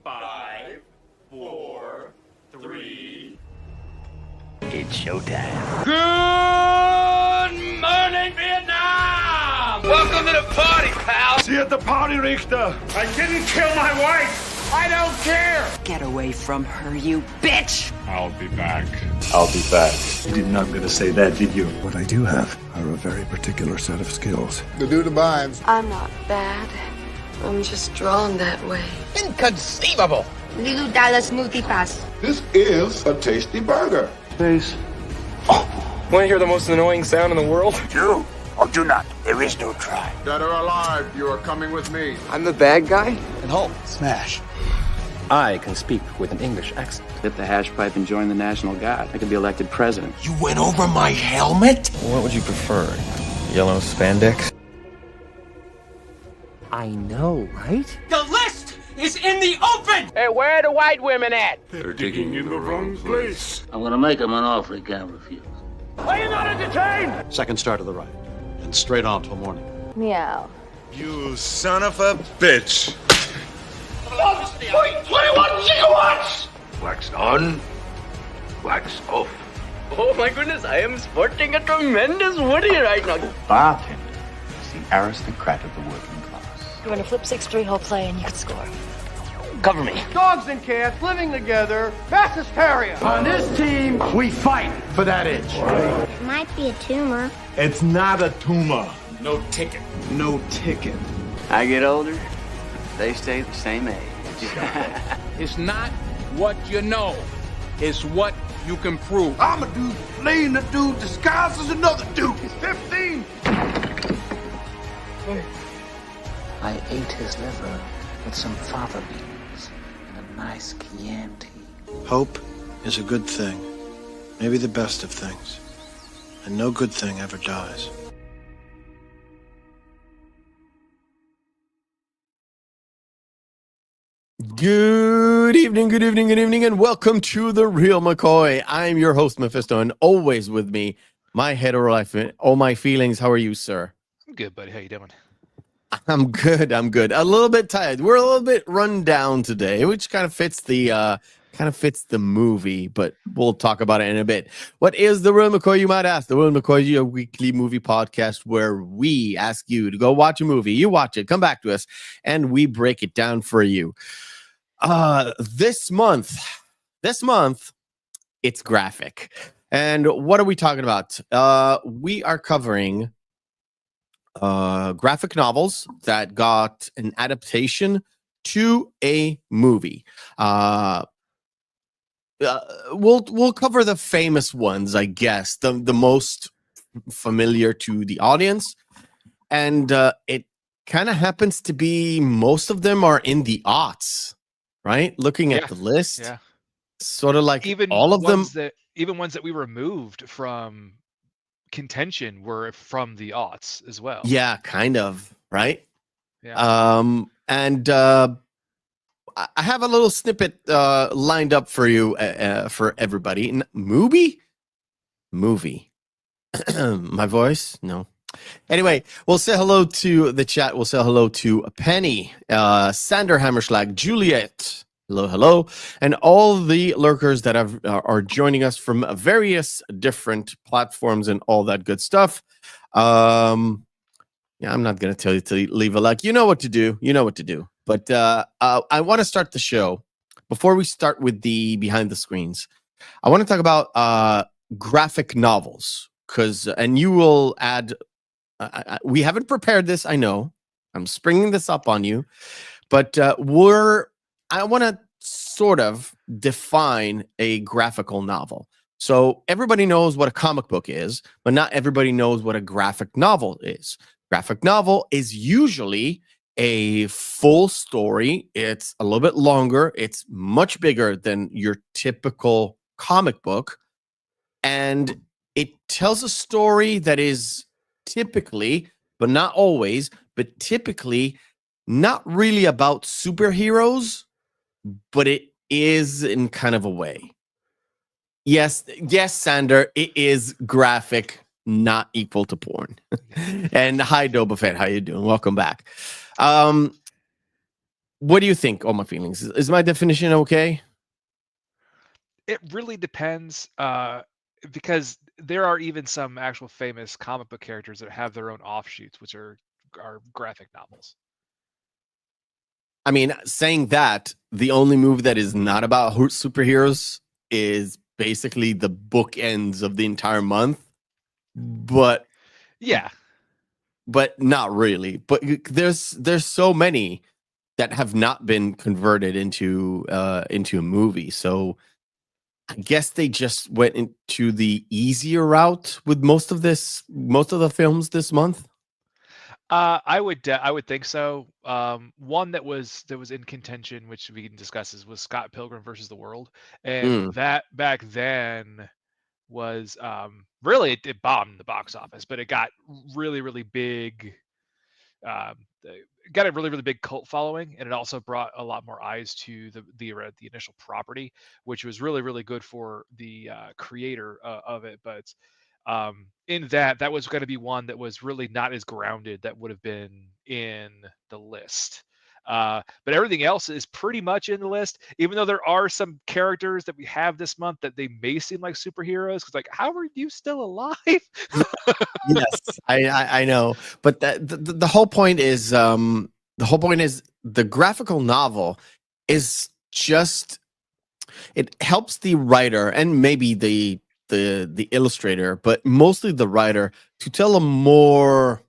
5, 4, 3. It's showtime. Good morning, Vietnam! Welcome to the party, pal! See you at the party, Richter! I didn't kill my wife! I don't care! Get away from her, you bitch! I'll be back. I'll be back. You did not going to say that, did you? What I do have are a very particular set of skills. The dude abides. I'm not bad. I'm just drawn that way. Inconceivable! Little Dallas multipass. This is a tasty burger. Please. Want to hear the most annoying sound in the world? Do or do not. There is no try. Dead or alive, you are coming with me. I'm the bad guy? And Hulk, smash. I can speak with an English accent. Hit the hash pipe and join the National Guard. I could be elected president. You went over my helmet? What would you prefer? Yellow spandex? I know, right? The list is in the open! Hey, where are the white women at? They're digging in the wrong place. I'm gonna make him an offer he can't refuse. Are you not entertained? Second star to the right. And straight on till morning. Meow. You son of a bitch. 21 gigawatts! Wax on, wax off. Oh my goodness, I am sporting a tremendous woody right now. Bartender is the aristocrat of the working class. You want to flip 6-3 whole play and you could score. Cover me. Dogs and cats living together, fast hysteria. On this team, we fight for that itch. It might be a tumor. It's not a tumor. No ticket. No ticket. I get older, they stay the same age. It's not what you know, it's what you can prove. I'm a dude playing a dude disguised as another dude. He's 15. I ate his liver with some fava beans and a nice Chianti. Hope is a good thing. Maybe the best of things. And no good thing ever dies. Good evening, and welcome to the Reel McCoy. I'm your host, Meffistoe, and always with me, my hetero life, all my feelings. How are you, sir? I'm good, buddy. How you doing? I'm good. A little bit tired. We're a little bit run down today, which kind of fits the movie, but we'll talk about it in a bit. What is the Reel McCoy, you might ask? The Reel McCoy is a weekly movie podcast where we ask you to go watch a movie. You watch it, come back to us, and we break it down for you. This month, it's graphic. And what are we talking about? We are covering graphic novels that got an adaptation to a movie. We'll cover the famous ones, I guess, the most familiar to the audience. And it kind of happens to be most of them are in the aughts. Right, looking at the list, sort of like Even all of them. Even ones that we removed from contention were from the aughts as well. Yeah, kind of, right? Yeah. And I have a little snippet lined up for you, for everybody. Movie. My voice, no. Anyway, we'll say hello to the chat. We'll say hello to Penny, Sander Hammerschlag, Juliet. Hello. And all the lurkers that are joining us from various different platforms and all that good stuff. I'm not going to tell you to leave a like. You know what to do. But I want to start the show. Before we start with the behind the screens, I want to talk about graphic novels. And you will add... we haven't prepared this, I know. I'm springing this up on you. But I want to sort of define a graphical novel. So everybody knows what a comic book is, but not everybody knows what a graphic novel is. Graphic novel is usually a full story. It's a little bit longer. It's much bigger than your typical comic book. And it tells a story that is typically, but not always, but typically not really about superheroes, but it is in kind of a way. Yes, Sander, it is graphic, not equal to porn. And hi, Dobafet, how you doing? Welcome back. What do you think? All my feelings. Is my definition okay? It really depends, because there are even some actual famous comic book characters that have their own offshoots, which are graphic novels. I mean, saying that, the only movie that is not about superheroes is basically the bookends of the entire month. But yeah, but not really. But there's so many that have not been converted into a movie. So I guess they just went into the easier route with most of the films this month. I would think so. One that was in contention, which we can discuss, was Scott Pilgrim versus the World, and that back then was really it bombed the box office, but it got really big. Got a really big cult following, and it also brought a lot more eyes to the initial property, which was really good for the creator of it. But in that was going to be one that was really not as grounded that would have been in the list. But everything else is pretty much in the list, even though there are some characters that we have this month that they may seem like superheroes, because like, how are you still alive? Yes, I know, but the whole point is the graphical novel is just, it helps the writer and maybe the illustrator, but mostly the writer, to tell a more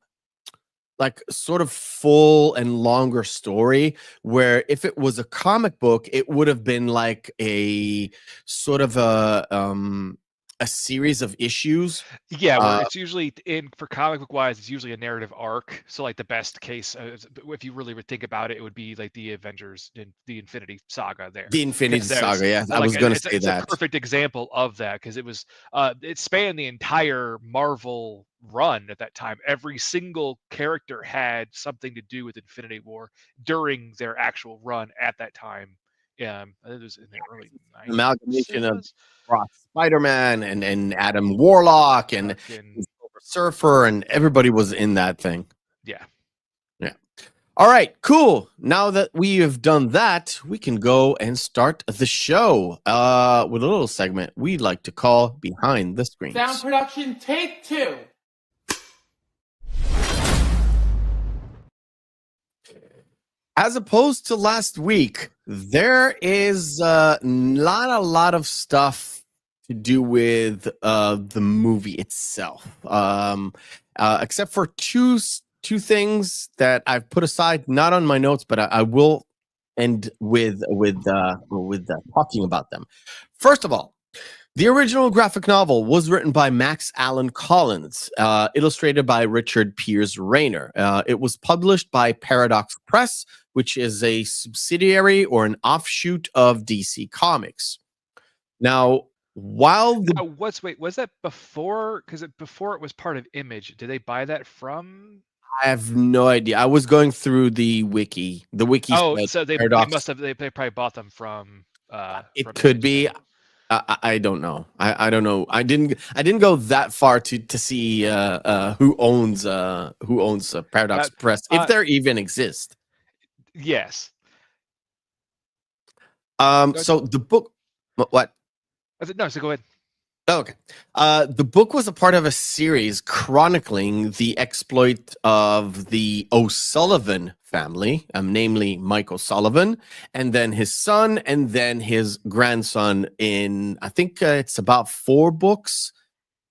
like sort of full and longer story, where if it was a comic book, it would have been like a sort of a series of issues. Yeah, where it's usually for comic book wise, it's usually a narrative arc. So like the best case, if you really would think about it, it would be like the Avengers in the Infinity Saga there. The Infinity Saga, yeah. I was going to say that. It's a perfect example of that, because it was it spanned the entire Marvel run at that time. Every single character had something to do with Infinity War during their actual run at that time. I think it was in the early 90s. Amalgamation of Spider-Man and Adam Warlock and Silver Surfer, and everybody was in that thing. Yeah. All right, cool. Now that we have done that, we can go and start the show with a little segment we like to call Behind the Screens. Sound production, take 2. As opposed to last week, there is not a lot of stuff to do with the movie itself, except for two things that I've put aside, not on my notes, but I will end with talking about them. First of all, the original graphic novel was written by Max Allan Collins, illustrated by Richard Piers Rayner. It was published by Paradox Press, which is a subsidiary or an offshoot of DC Comics. Now, while was that before? Because before it was part of Image. Did they buy that from? I have no idea. I was going through the wiki. The wiki. Oh, so they must have. They probably bought them from. It could be. I don't know. I don't know. I didn't go that far to see who owns Paradox Press, if there even exist. Yes. So the book. What? No. So go ahead. Oh, okay. The book was a part of a series chronicling the exploit of the O'Sullivan family, namely Mike O'Sullivan, and then his son, and then his grandson in, I think it's about 4 books,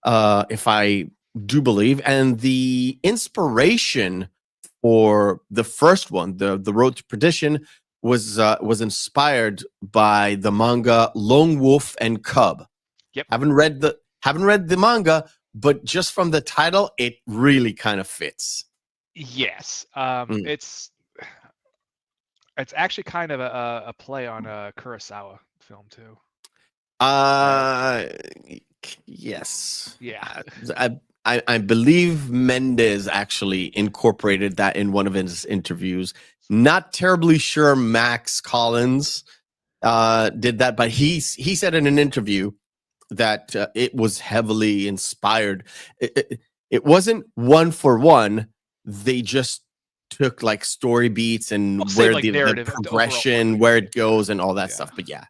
if I do believe. And the inspiration for the first one, the Road to Perdition, was inspired by the manga Lone Wolf and Cub. Yep. Haven't read the manga, but just from the title, it really kind of fits. Yes. It's actually kind of a play on a Kurosawa film too. Yes. Yeah. I believe Mendes actually incorporated that in one of his interviews. Not terribly sure Max Collins did that, but he said in an interview that it was heavily inspired. It wasn't one for one. They just took like story beats and Well, where like the narrative, the progression, where it goes, and all that stuff. But yeah,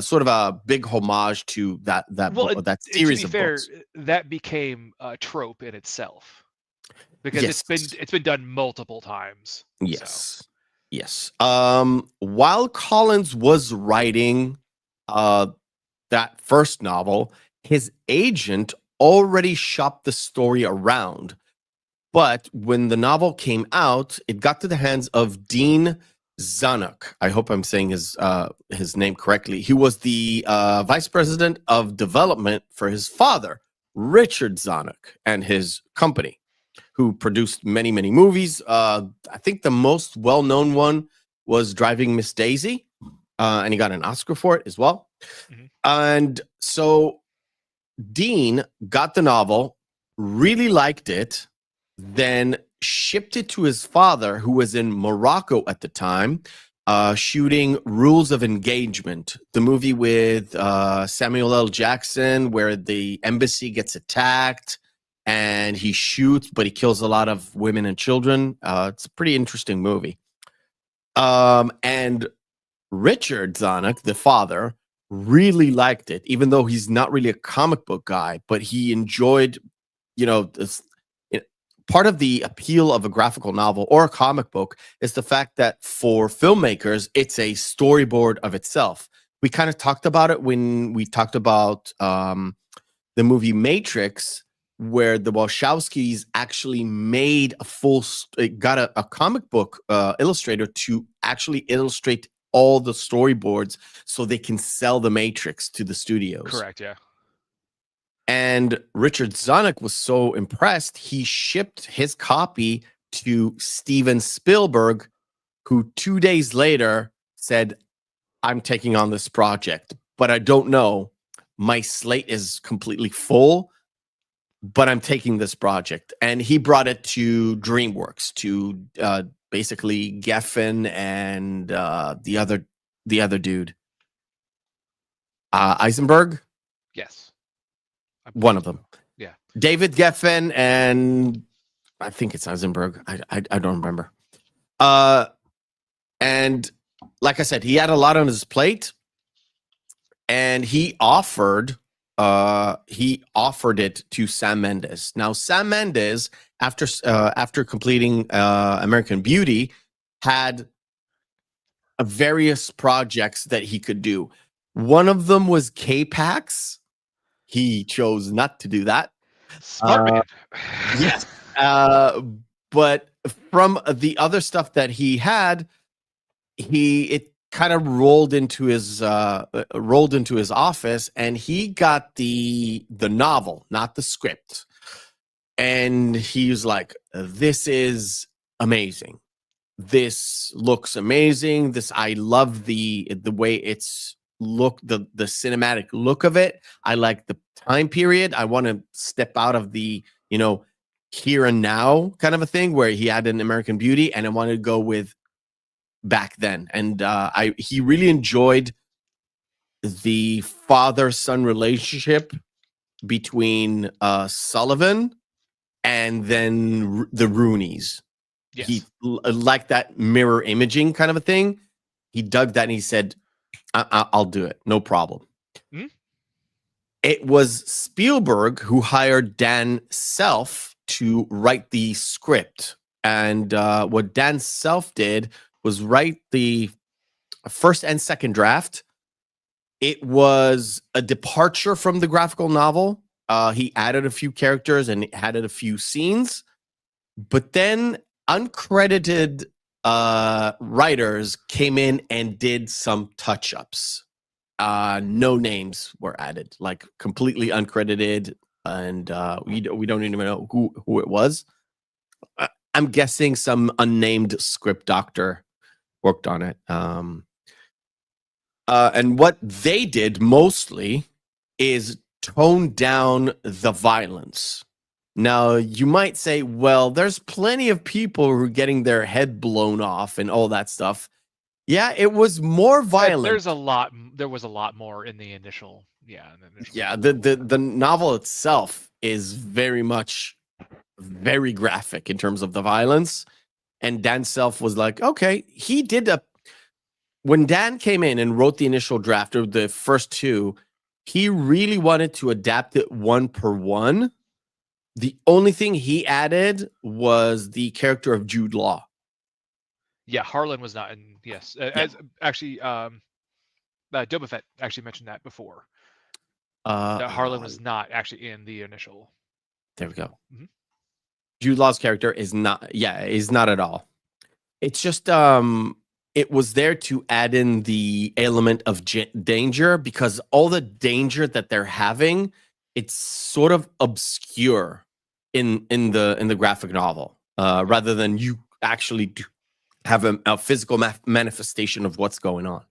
sort of a big homage to that to series be of fair, books. that became a trope in itself because Yes. it's been done multiple times. Yes. So. Yes. While Collins was writing that first novel, his agent already shopped the story around. But when the novel came out, it got to the hands of Dean Zanuck. I hope I'm saying his name correctly. He was the vice president of development for his father, Richard Zanuck, and his company, who produced many, many movies. I think the most well-known one was Driving Miss Daisy, and he got an Oscar for it as well. Mm-hmm. And so Dean got the novel, really liked it, then shipped it to his father, who was in Morocco at the time, shooting Rules of Engagement, the movie with Samuel L. Jackson, where the embassy gets attacked and he shoots, but he kills a lot of women and children. It's a pretty interesting movie. And Richard Zanuck, the father, really liked it, even though he's not really a comic book guy, but he enjoyed, this. Part of the appeal of a graphical novel or a comic book is the fact that for filmmakers, it's a storyboard of itself. We kind of talked about it when we talked about the movie Matrix, where the Wachowskis actually made got a comic book illustrator to actually illustrate all the storyboards so they can sell the Matrix to the studios. Correct, yeah. And Richard Zanuck was so impressed, he shipped his copy to Steven Spielberg, who 2 days later said, I'm taking on this project, but I don't know. My slate is completely full, but I'm taking this project. And he brought it to DreamWorks, to basically Geffen and the other dude. Eisenberg? Yes. One of them. Yeah. David Geffen and I think it's Eisenberg. I don't remember. And like I said, he had a lot on his plate, and he offered it to Sam Mendes. Now, Sam Mendes, after completing American Beauty, had various projects that he could do. One of them was K-Pax. He chose not to do that. Smart man. Yes. But from the other stuff that he had, it kind of rolled into his office, and he got the novel, not the script. And he was like, "This is amazing. This looks amazing. I love the way it's the cinematic look of it. I like the time period. I want to step out of the here and now kind of a thing where he had an American Beauty, and I wanted to go with back then." And he really enjoyed the father-son relationship between Sullivan and then the Rooneys. Yes. He liked that mirror imaging kind of a thing. He dug that, and he said, I'll do it. No problem. Hmm? It was Spielberg who hired Dan Self to write the script. And what Dan Self did was write the first and second draft. It was a departure from the graphical novel. He added a few characters and added a few scenes. But then uncredited writers came in and did some touch-ups. No names were added, like completely uncredited, and we don't even know who it was. I'm guessing some unnamed script doctor worked on it. And what they did mostly is tone down the violence. Now, you might say, well, there's plenty of people who are getting their head blown off and all that stuff. Yeah, it was more violent. There was a lot more in the initial. Yeah. The novel itself is very graphic in terms of the violence. and Dan Self was like, okay, he did when Dan came in and wrote the initial draft of the first two, he really wanted to adapt it one per one. The only thing he added was the character of Jude Law. Yeah, Harlan was not in. Yes, as actually, Boba Fett actually mentioned that before. That Harlan was not actually in the initial. There we go. Mm-hmm. Jude Law's character is not at all. It's just it was there to add in the element of danger, because all the danger that they're having, it's sort of obscure in the graphic novel, rather than you actually have a physical manifestation of what's going on.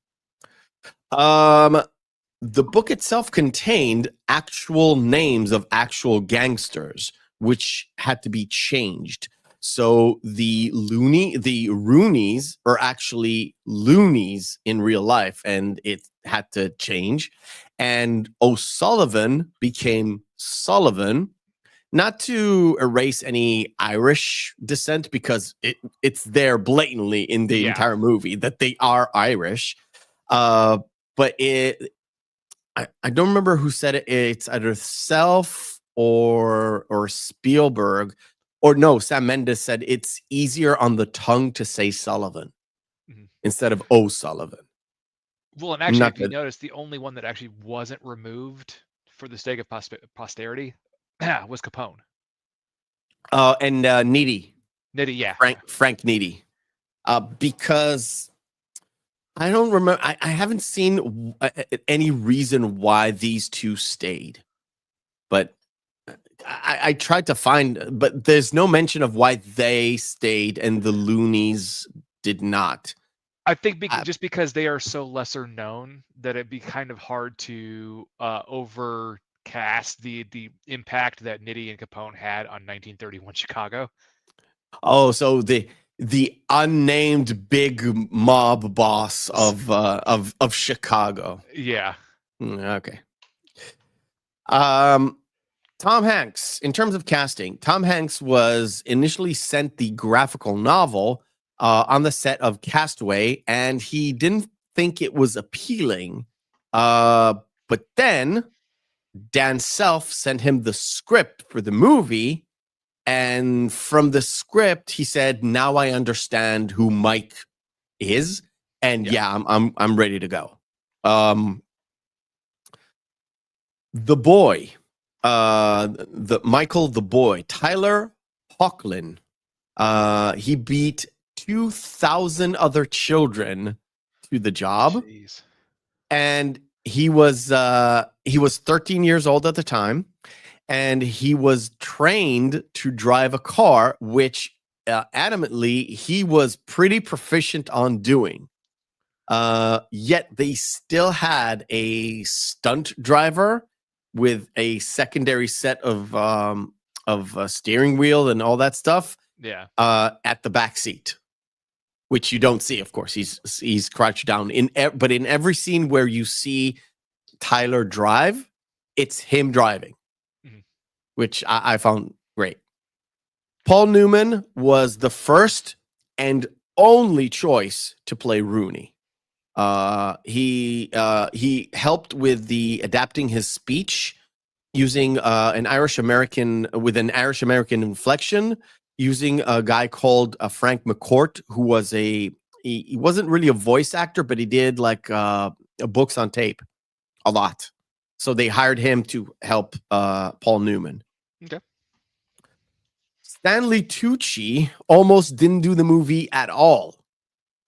The book itself contained actual names of actual gangsters, which had to be changed. So the Roonies are actually loonies in real life, and it had to change. And O'Sullivan became Sullivan, not to erase any Irish descent, because it's there blatantly in the entire movie that they are Irish. But I don't remember who said it. It's either Self or Spielberg. Or no, Sam Mendes said it's easier on the tongue to say Sullivan instead of O'Sullivan. Well, and actually, if you notice, the only one that actually wasn't removed for the sake of posterity was Capone. And Needy. Needy, yeah. Frank Needy. Because I don't remember. I haven't seen any reason why these two stayed. But I tried to find, but there's no mention of why they stayed and the loonies did not. I think just because they are so lesser known that it'd be kind of hard to overcast the impact that Nitti and Capone had on 1931 Chicago. Oh, so the unnamed big mob boss of Chicago. Yeah. Okay. Tom Hanks, in terms of casting, Tom Hanks was initially sent the graphical novel on the set of Castaway, and he didn't think it was appealing. But then Dan Self sent him the script for the movie, and from the script, he said, "Now I understand who Mike is, and I'm ready to go." The boy. Michael the boy, Tyler Hoechlin, he beat 2,000 other children to the job. Jeez. And he was 13 years old at the time, and he was trained to drive a car, which adamantly he was pretty proficient on doing. Yet they still had a stunt driver with a secondary set of steering wheel and all that stuff. Yeah. At the back seat, which you don't see, of course. He's crouched down but in every scene where you see Tyler drive, it's him driving, which I found great. Paul Newman was the first and only choice to play Rooney. He helped with the adapting his speech using an Irish American inflection, using a guy called Frank McCourt, who was he wasn't really a voice actor, but he did like books on tape a lot. So they hired him to help Paul Newman. Okay. Stanley Tucci almost didn't do the movie at all,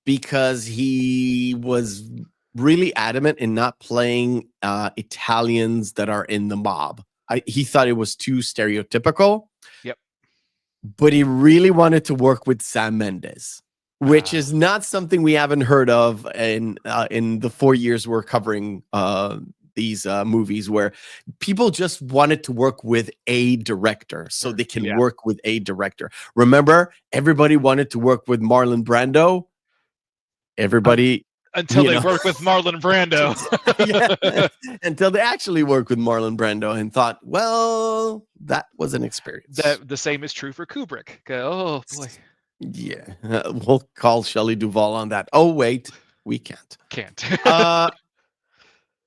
because he was really adamant in not playing Italians that are in the mob. He thought it was too stereotypical. Yep. But he really wanted to work with Sam Mendes, which is not something we haven't heard of in the 4 years we're covering these movies, where people just wanted to work with a director so they can work with a director. Remember, everybody wanted to work with Marlon Brando. Everybody until they work with Marlon Brando. Until they actually work with Marlon Brando and thought, well, that was an experience. The same is true for Kubrick. Oh boy. Yeah, we'll call Shelley Duvall on that. Oh, wait, we can't.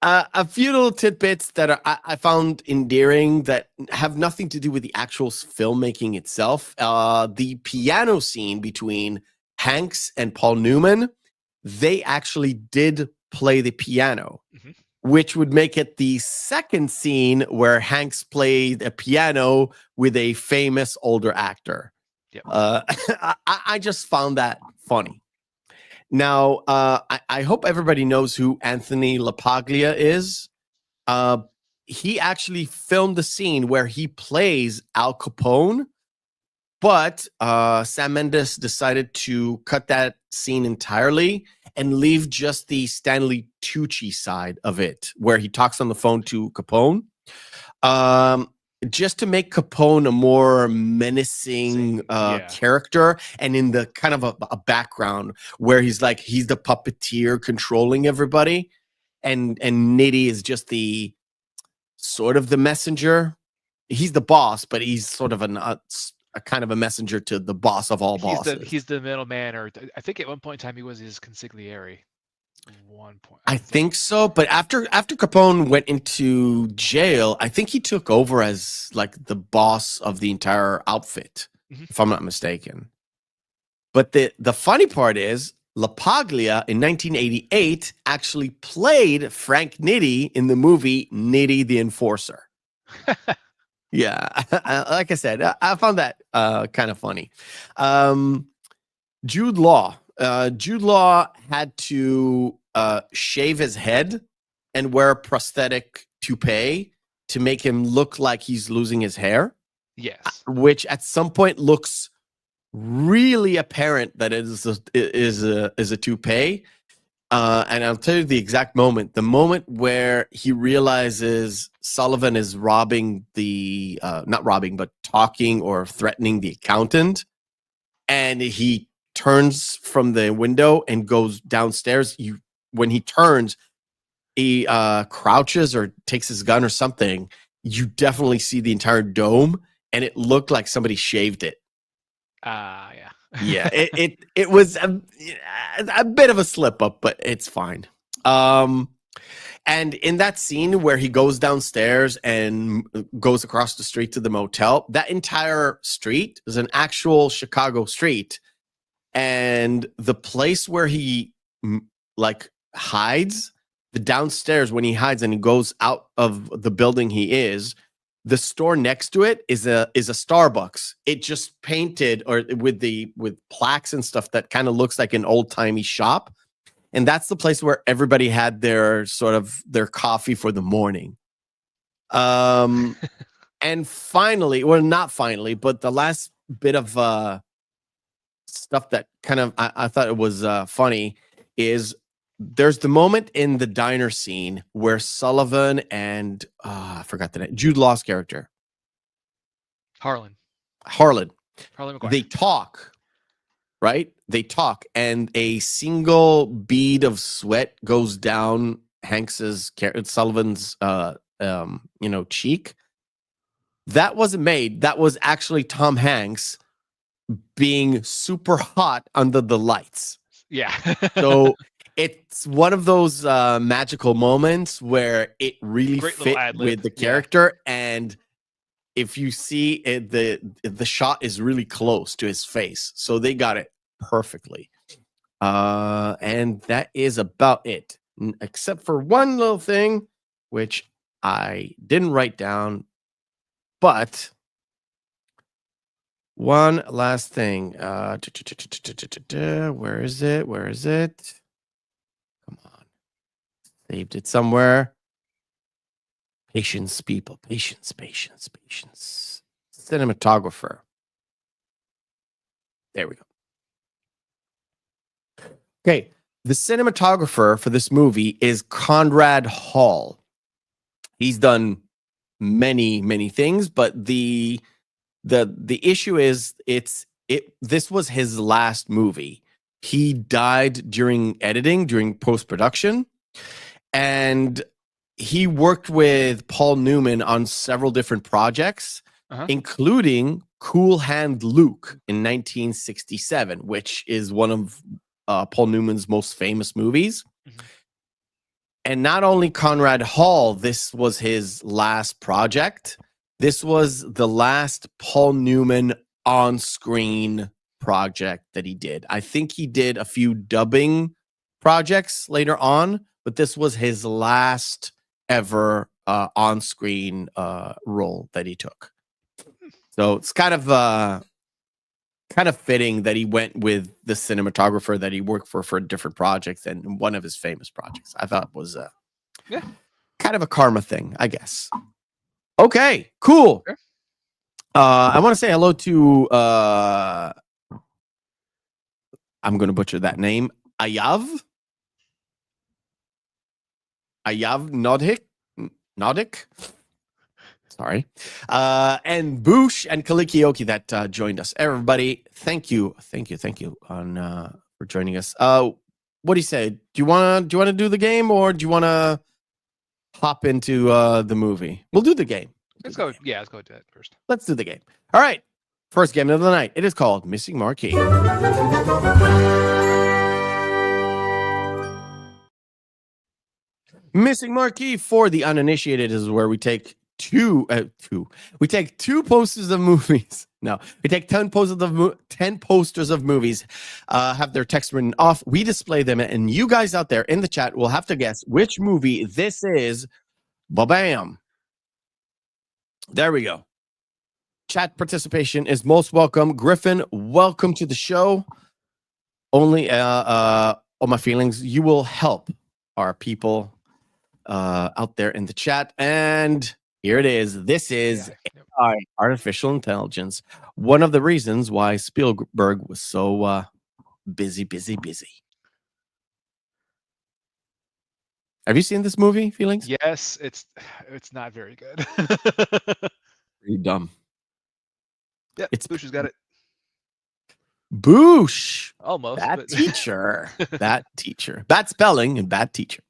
A few little tidbits that I found endearing that have nothing to do with the actual filmmaking itself. The piano scene between Hanks and Paul Newman, they actually did play the piano, which would make it the second scene where Hanks played a piano with a famous older actor. Yep. I just found that funny. Now, I hope everybody knows who Anthony LaPaglia is. He actually filmed the scene where he plays Al Capone, but Sam Mendes decided to cut that scene entirely and leave just the Stanley Tucci side of it, where he talks on the phone to Capone. Just to make Capone a more menacing character, and in the kind of a background where he's the puppeteer controlling everybody, and Nitty is just the sort of the messenger. He's the boss, but he's sort of a kind of a messenger to the boss of all bosses. He's the middleman, or I think at one point in time he was his consigliere. I think so, but after Capone went into jail, I think he took over as like the boss of the entire outfit, if I'm not mistaken. But the funny part is LaPaglia in 1988 actually played Frank Nitti in the movie Nitti the Enforcer. Yeah, like I said, I found that kind of funny. Jude Law had to shave his head and wear a prosthetic toupee to make him look like he's losing his hair. Yes, which at some point looks really apparent that it is a toupee. And I'll tell you the exact moment. The moment where he realizes Sullivan is robbing not robbing, but talking or threatening the accountant, and he turns from the window and goes downstairs. When he turns, he crouches or takes his gun or something. You definitely see the entire dome, and it looked like somebody shaved it. Yeah. Yeah, it was a bit of a slip up, but it's fine. And in that scene where he goes downstairs and goes across the street to the motel, that entire street is an actual Chicago street. And the place where he hides, the downstairs when he hides and he goes out of the building he is, the store next to it is a Starbucks. It just painted or with plaques and stuff that kind of looks like an old-timey shop. And that's the place where everybody had their coffee for the morning. And finally, well, not finally, but the last bit of stuff that kind of I thought it was funny is there's the moment in the diner scene where Sullivan and I forgot the name, Jude Law's character, Harlan McCoy. They talk, right? They talk, and a single bead of sweat goes down Sullivan's cheek. That wasn't made. That was actually Tom Hanks being super hot under the lights. Yeah. So it's one of those magical moments where it really fit with the character. Yeah. And if you see it, the shot is really close to his face. So they got it perfectly. And that is about it, except for one little thing, which I didn't write down, but one last thing. Where is it? Come on. Saved it somewhere. Patience, people. Patience. Cinematographer. There we go. Okay. The cinematographer for this movie is Conrad Hall. He's done many, many things, but the issue is this was his last movie. He died during editing, during post-production, and he worked with Paul Newman on several different projects, including Cool Hand Luke in 1967, which is one of Paul Newman's most famous movies. Mhm. And not only Conrad Hall, this was his last project. This was the last Paul Newman on-screen project that he did. I think he did a few dubbing projects later on, but this was his last ever on-screen role that he took. So it's kind of fitting that he went with the cinematographer that he worked for different projects, and one of his famous projects. I thought was kind of a karma thing, I guess. Okay, cool. Sure. I want to say hello to I'm going to butcher that name. Ayav Nodic. Sorry. And Boosh and Kalikioki that joined us. Everybody, thank you on for joining us. What do you say? Do you want to do the game, or do you want to hop into the movie? We'll do the game. Let's go. Yeah, let's go to that first. Let's do the game. All right. First game of the night. It is called Missing Marquee. Missing Marquee for the uninitiated is where we take two posters of movies. No, we take 10 posters of movies, have their text written off. We display them, and you guys out there in the chat will have to guess which movie this is. Ba-bam. There we go. Chat participation is most welcome. Griffin, welcome to the show. Only all my feelings. You will help our people out there in the chat. And here it is. This is AI, artificial intelligence. One of the reasons why Spielberg was so busy. Have you seen this movie, Feelings? Yes, it's not very good. Pretty dumb. Yeah, Boosh has got it. Boosh. Almost. Bad but... teacher. Bad teacher. Bad spelling and bad teacher.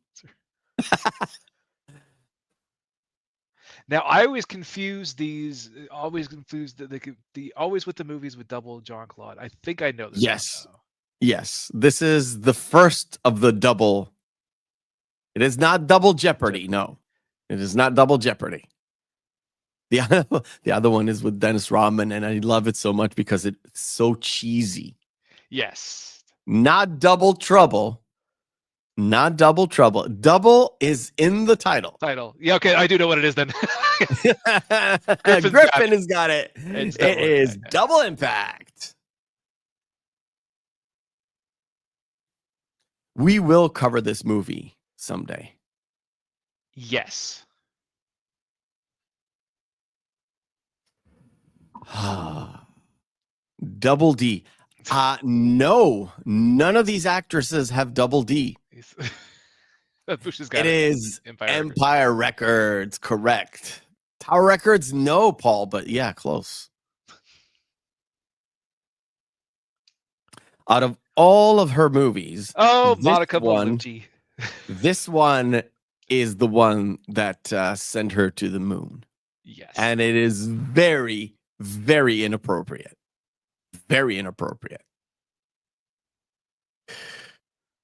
Now, I always confuse these. Always confused the always with the movies with double Jean-Claude. I think I know this. Yes. One, yes. This is the first of the double. It is not Double Jeopardy. No, it is not Double Jeopardy. The other one is with Dennis Rodman, and I love it so much because it's so cheesy. Yes. Not Double Trouble. Not Double Trouble. Double is in the title. Yeah, okay, I do know what it is then. Griffin has got it. It is Double Impact. We will cover this movie someday. Yes. Double D. No, none of these actresses have double D. It is Empire Records. Correct. Tower Records, no, Paul, but yeah, close. Out of all of her movies, Monica Bellucci. This one is the one that sent her to the moon. Yes. And it is very, very inappropriate. Very inappropriate.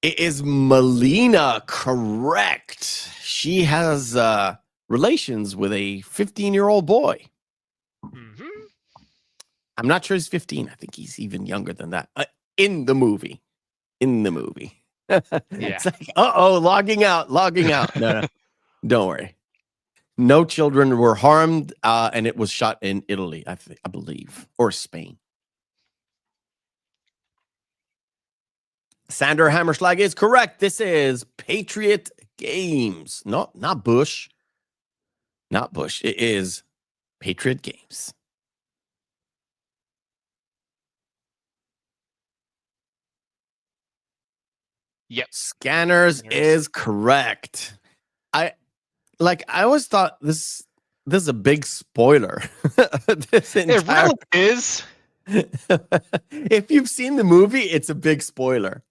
It is Melina, correct. She has relations with a 15-year-old boy. Mm-hmm. I'm not sure he's 15. I think he's even younger than that. In the movie. Yeah. It's like, logging out. No, don't worry. No children were harmed, and it was shot in Italy, I believe, or Spain. Sander Hammerschlag is correct. This is Patriot Games. No, not Bush. Not Bush. It is Patriot Games. Yep. Scanners is correct. I always thought this is a big spoiler. It really is. If you've seen the movie, it's a big spoiler.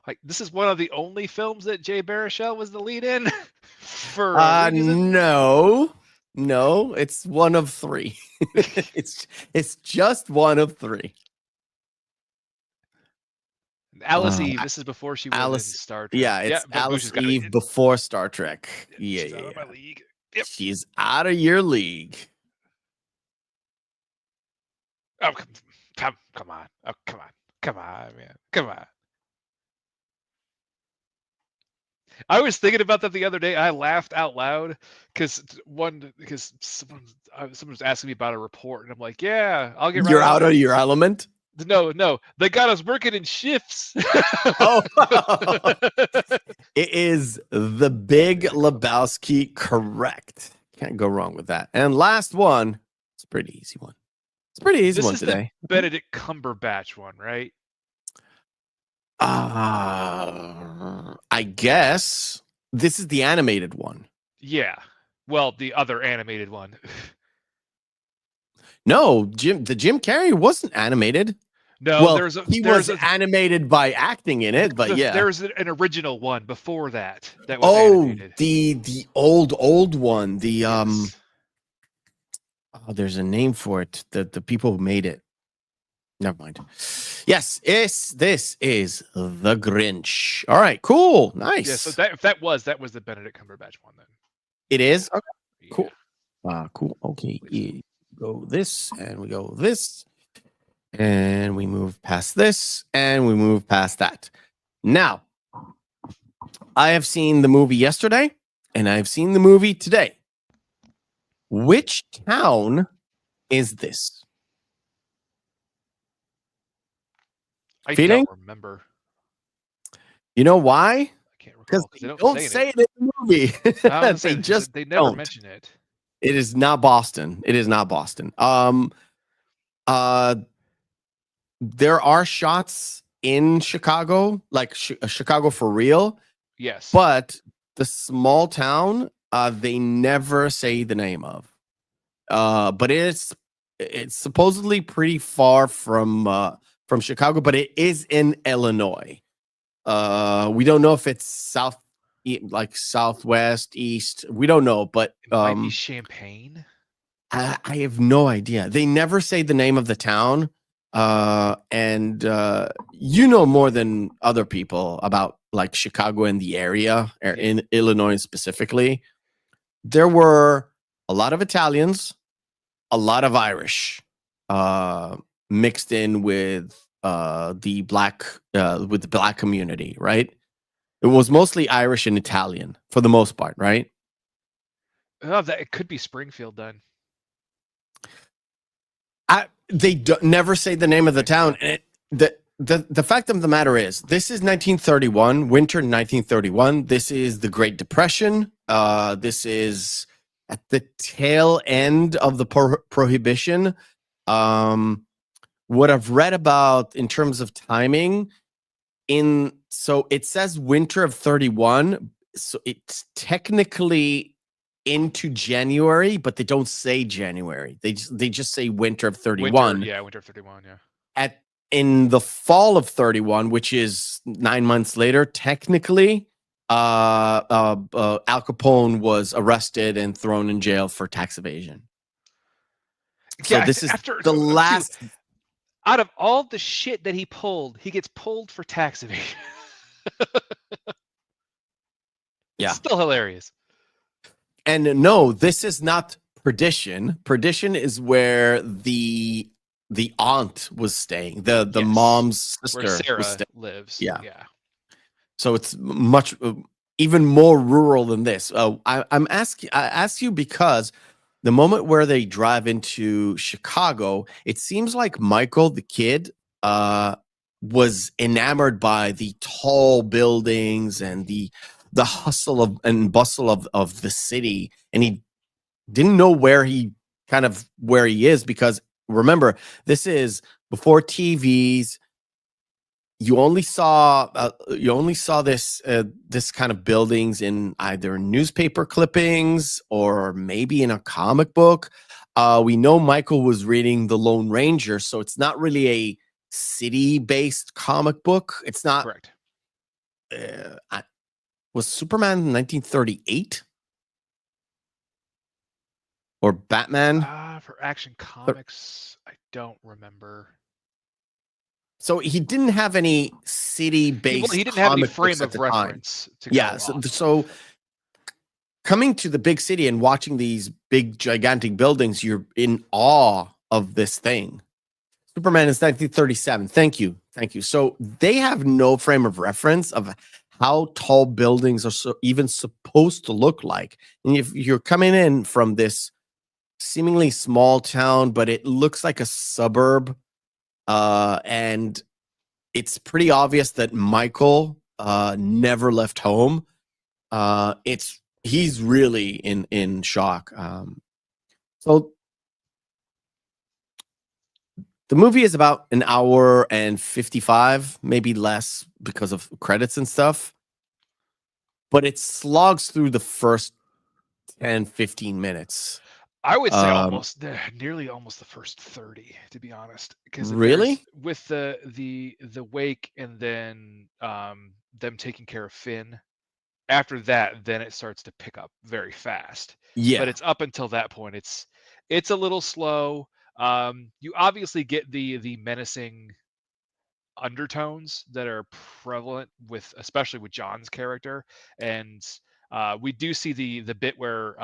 Like, this is one of the only films that Jay Baruchel was the lead in. For no, No, it's one of 3. it's just one of 3. Alice Eve. This is before she was in Alice, Star Trek. yeah, it's but Alice she's got Eve before Star Trek. Yeah, she's out of my league. Yep. She's out of your league. Oh, come on. Oh, come on, man. Come on. I was thinking about that the other day. I laughed out loud because someone was asking me about a report, and I'm like, "Yeah, I'll get." You're out of your element. No, they got us working in shifts. Oh, it is the Big Lebowski. Correct. Can't go wrong with that. And last one, it's a pretty easy one. It's a pretty easy one today. The Benedict Cumberbatch one, right? I guess this is the animated one. Yeah. Well, the other animated one. No, the Jim Carrey wasn't animated. No, well, he was animated by acting in it, but yeah, there's an original one before that was animated. the old one. The yes. There's a name for it. The people who made it. Never mind. Yes, this is The Grinch. All right, cool, nice. Yeah, so that was the Benedict Cumberbatch one then. It is? Okay. Yeah. Cool. Cool. Okay. Yeah. Go this and we go this. And we move past this and we move past that. Now, I have seen the movie yesterday and I've seen the movie today. Which town is this? I Feeling? don't remember. You know why? I can't recall because they don't say it in the movie. They never mention it. It is not Boston. It is not Boston. There are shots in Chicago, like Chicago for real. Yes. But the small town, they never say the name of. But it's supposedly pretty far from Chicago, but it is in Illinois. We don't know if it's southwest, east. We don't know, but it might be Champaign. I have no idea. They never say the name of the town. And you know more than other people about like Chicago and the area, or in Illinois specifically. There were a lot of Italians, a lot of Irish, mixed in with the black community, right? It was mostly Irish and Italian for the most part, right? Oh, it could be Springfield then. They never say the name of the town. The fact of the matter is, this is 1931, winter 1931. This is the Great Depression. This is at the tail end of the Prohibition. What I've read about in terms of timing, so it says winter of 31, so it's technically into January, but they don't say January. They just say winter of 31. Winter of 31. Yeah. In the fall of 31, which is 9 months later, technically, Al Capone was arrested and thrown in jail for tax evasion. So yeah, this is the last. Out of all the shit that he pulled, he gets pulled for tax evasion. Yeah, still hilarious. And no, this is not Perdition. Perdition is where the aunt was staying. The mom's sister where Sarah was staying. lives. Yeah. So it's much even more rural than this. I ask you because the moment where they drive into Chicago, it seems like Michael, the kid, was enamored by the tall buildings and the hustle and bustle of the city, and he didn't know where he is, because remember, this is before TVs. You only saw this kind of buildings in either newspaper clippings or maybe in a comic book. We know Michael was reading The Lone Ranger, so it's not really a city-based comic book. It's not correct. Was Superman 1938? or Batman. For Action Comics, I don't remember. So he didn't have any city-based. He didn't have any comic frame books at of the reference time. to go off So coming to the big city and watching these big, gigantic buildings, you're in awe of this thing. Superman is 1937. Thank you. So they have no frame of reference of how tall buildings are even supposed to look like. And if you're coming in from this seemingly small town, but it looks like a suburb, and it's pretty obvious that Michael never left home. He's really in shock. So the movie is about an hour and 55, maybe less because of credits and stuff. But it slogs through the first 10, 15 minutes. I would say nearly almost the first 30, to be honest. Because really, with the wake and then them taking care of Finn. After that, then it starts to pick up very fast. Yeah. But it's up until that point, it's a little slow. You obviously get the menacing undertones that are prevalent with, especially with John's character, and we do see the bit where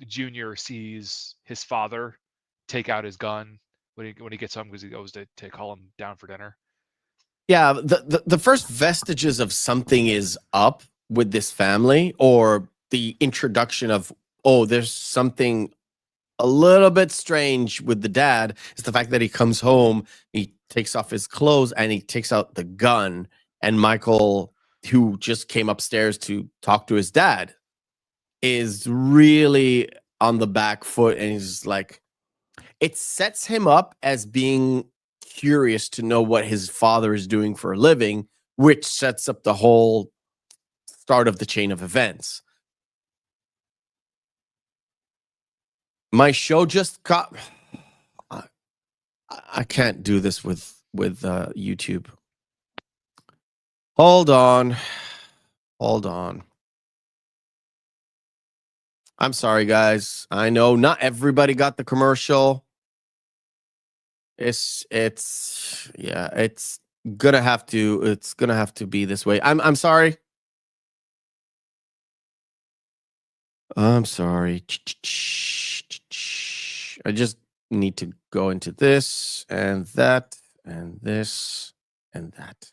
Junior sees his father take out his gun when he gets home because he goes to call him down for dinner. Yeah, the first vestiges of something is up with this family, or the introduction of, there's something a little bit strange with the dad, is the fact that he comes home, he takes off his clothes, and he takes out the gun. And Michael, who just came upstairs to talk to his dad, is really on the back foot, and he's like, it sets him up as being curious to know what his father is doing for a living, which sets up the whole start of the chain of events. My show just got. I can't do this with YouTube. Hold on. I'm sorry, guys. I know not everybody got the commercial. It's gonna have to be this way. I'm sorry. I'm sorry. I just need to go into this and that and this and that.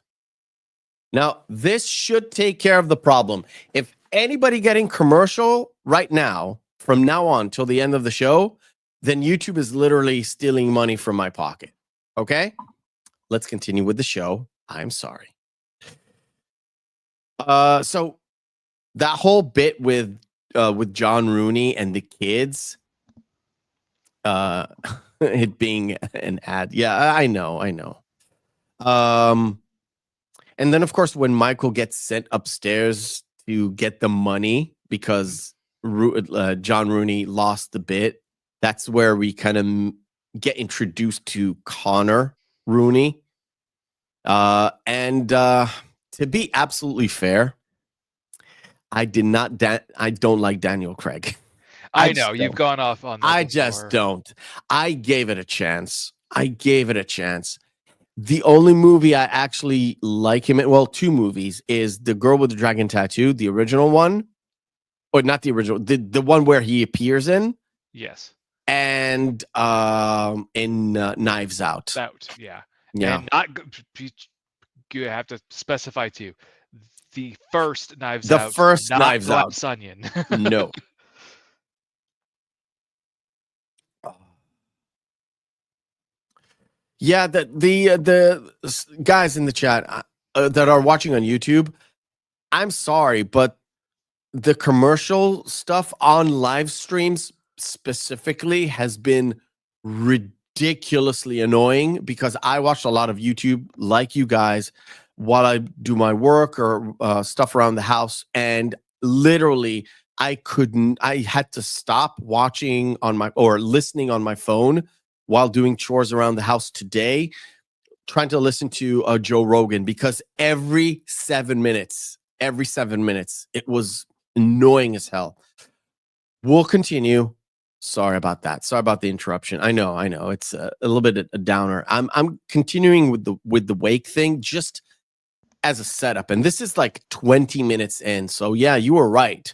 Now, this should take care of the problem. If anybody getting commercial right now, from now on till the end of the show, then YouTube is literally stealing money from my pocket. Okay? Let's continue with the show. I'm sorry. So that whole bit with John Rooney and the kids, it being an ad. Yeah, I know. And then, of course, when Michael gets sent upstairs to get the money because John Rooney lost the bit, that's where we kind of get introduced to Connor Rooney. And to be absolutely fair, I don't like Daniel Craig. I know you've gone off on that. I just don't. I gave it a chance. The only movie I actually like him in, well, two movies, is The Girl with the Dragon Tattoo, the original one, or not the original, the one where he appears in. Yes. And in Knives Out. Yeah. And you have to specify too. The first Knives Out. The first Knives Out. Onion. No. Yeah, the guys in the chat that are watching on YouTube, I'm sorry, but the commercial stuff on live streams specifically has been ridiculously annoying, because I watched a lot of YouTube like you guys while I do my work or stuff around the house, and literally I had to stop watching or listening on my phone while doing chores around the house today, trying to listen to Joe Rogan, because every 7 minutes, it was annoying as hell. We'll continue. Sorry about that. Sorry about the interruption. I know. It's a little bit a downer. I'm continuing with the wake thing just as a setup, and this is like 20 minutes in. So yeah, you were right.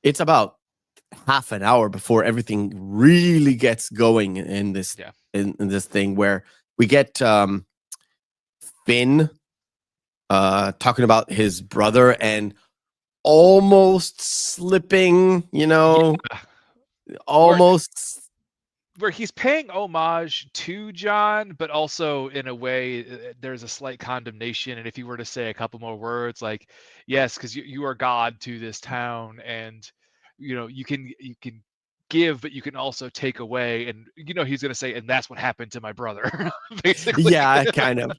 It's about half an hour before everything really gets going in this in this thing where we get Finn talking about his brother and almost slipping, almost where he's paying homage to John, but also in a way there's a slight condemnation. And if you were to say a couple more words like, yes, because you are God to this town, and you can give, but you can also take away. And he's going to say, and that's what happened to my brother. Basically. Yeah, kind of.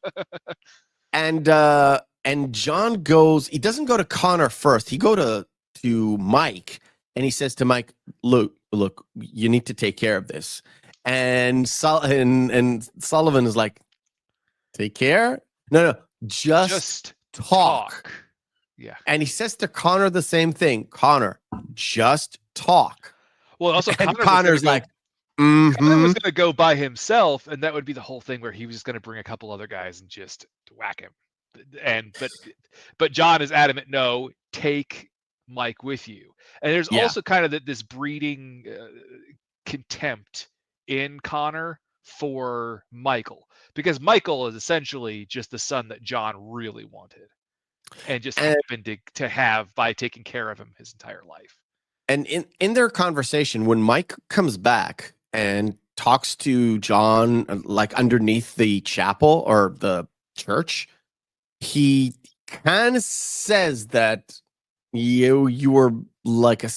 And John goes, he doesn't go to Connor first. He go to Mike, and he says to Mike, look, you need to take care of this. And Sullivan is like, take care? No, just talk. Yeah. And he says to Connor the same thing. Connor, just talk. Well, also Connor's like, Connor was going to go by himself, and that would be the whole thing where he was just going to bring a couple other guys and just whack him. But John is adamant, no, take Mike with you. And there's also kind of this breeding contempt in Connor for Michael, because Michael is essentially just the son that John really wanted and just happened to have by taking care of him his entire life. And in their conversation, when Mike comes back and talks to John, like underneath the chapel or the church, he kind of says that you were like a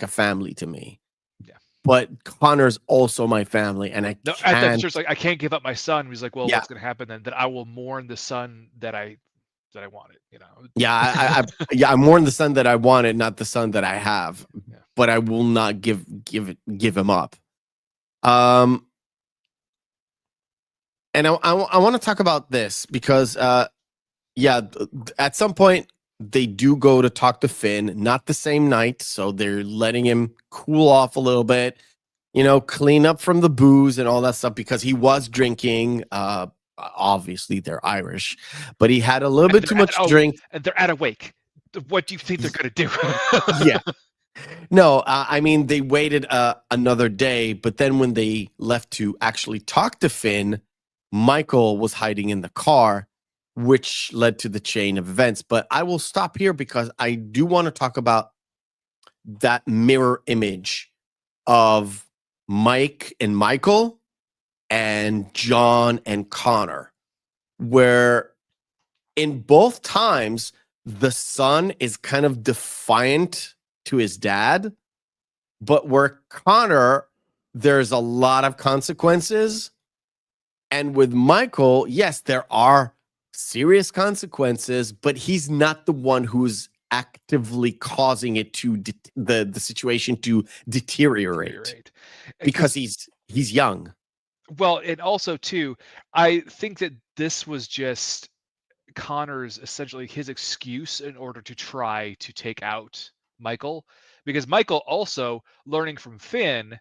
family to me. Yeah. But Connor's also my family, and at the church, like, I can't give up my son. He's like, well, what's going to happen then? That I will mourn the son that I wanted. Yeah, I mourn the son that I wanted, not the son that I have. Yeah. But I will not give him up. And I want to talk about this because at some point they do go to talk to Finn, not the same night, so they're letting him cool off a little bit, clean up from the booze and all that stuff, because he was drinking. Obviously they're Irish, but he had a little bit too much drink. And they're at a wake. What do you think they're going to do? Yeah. No, I mean, they waited another day, but then when they left to actually talk to Finn, Michael was hiding in the car, which led to the chain of events. But I will stop here because I do want to talk about that mirror image of Mike and Michael and John and Connor, where in both times, the son is kind of defiant to his dad, but where Connor, there's a lot of consequences. And with Michael, yes, there are serious consequences, but he's not the one who's actively causing it to the situation to deteriorate. Because he's young. Well, and also too, I think that this was just Connor's essentially his excuse in order to try to take out Michael, because Michael also learning from Finn,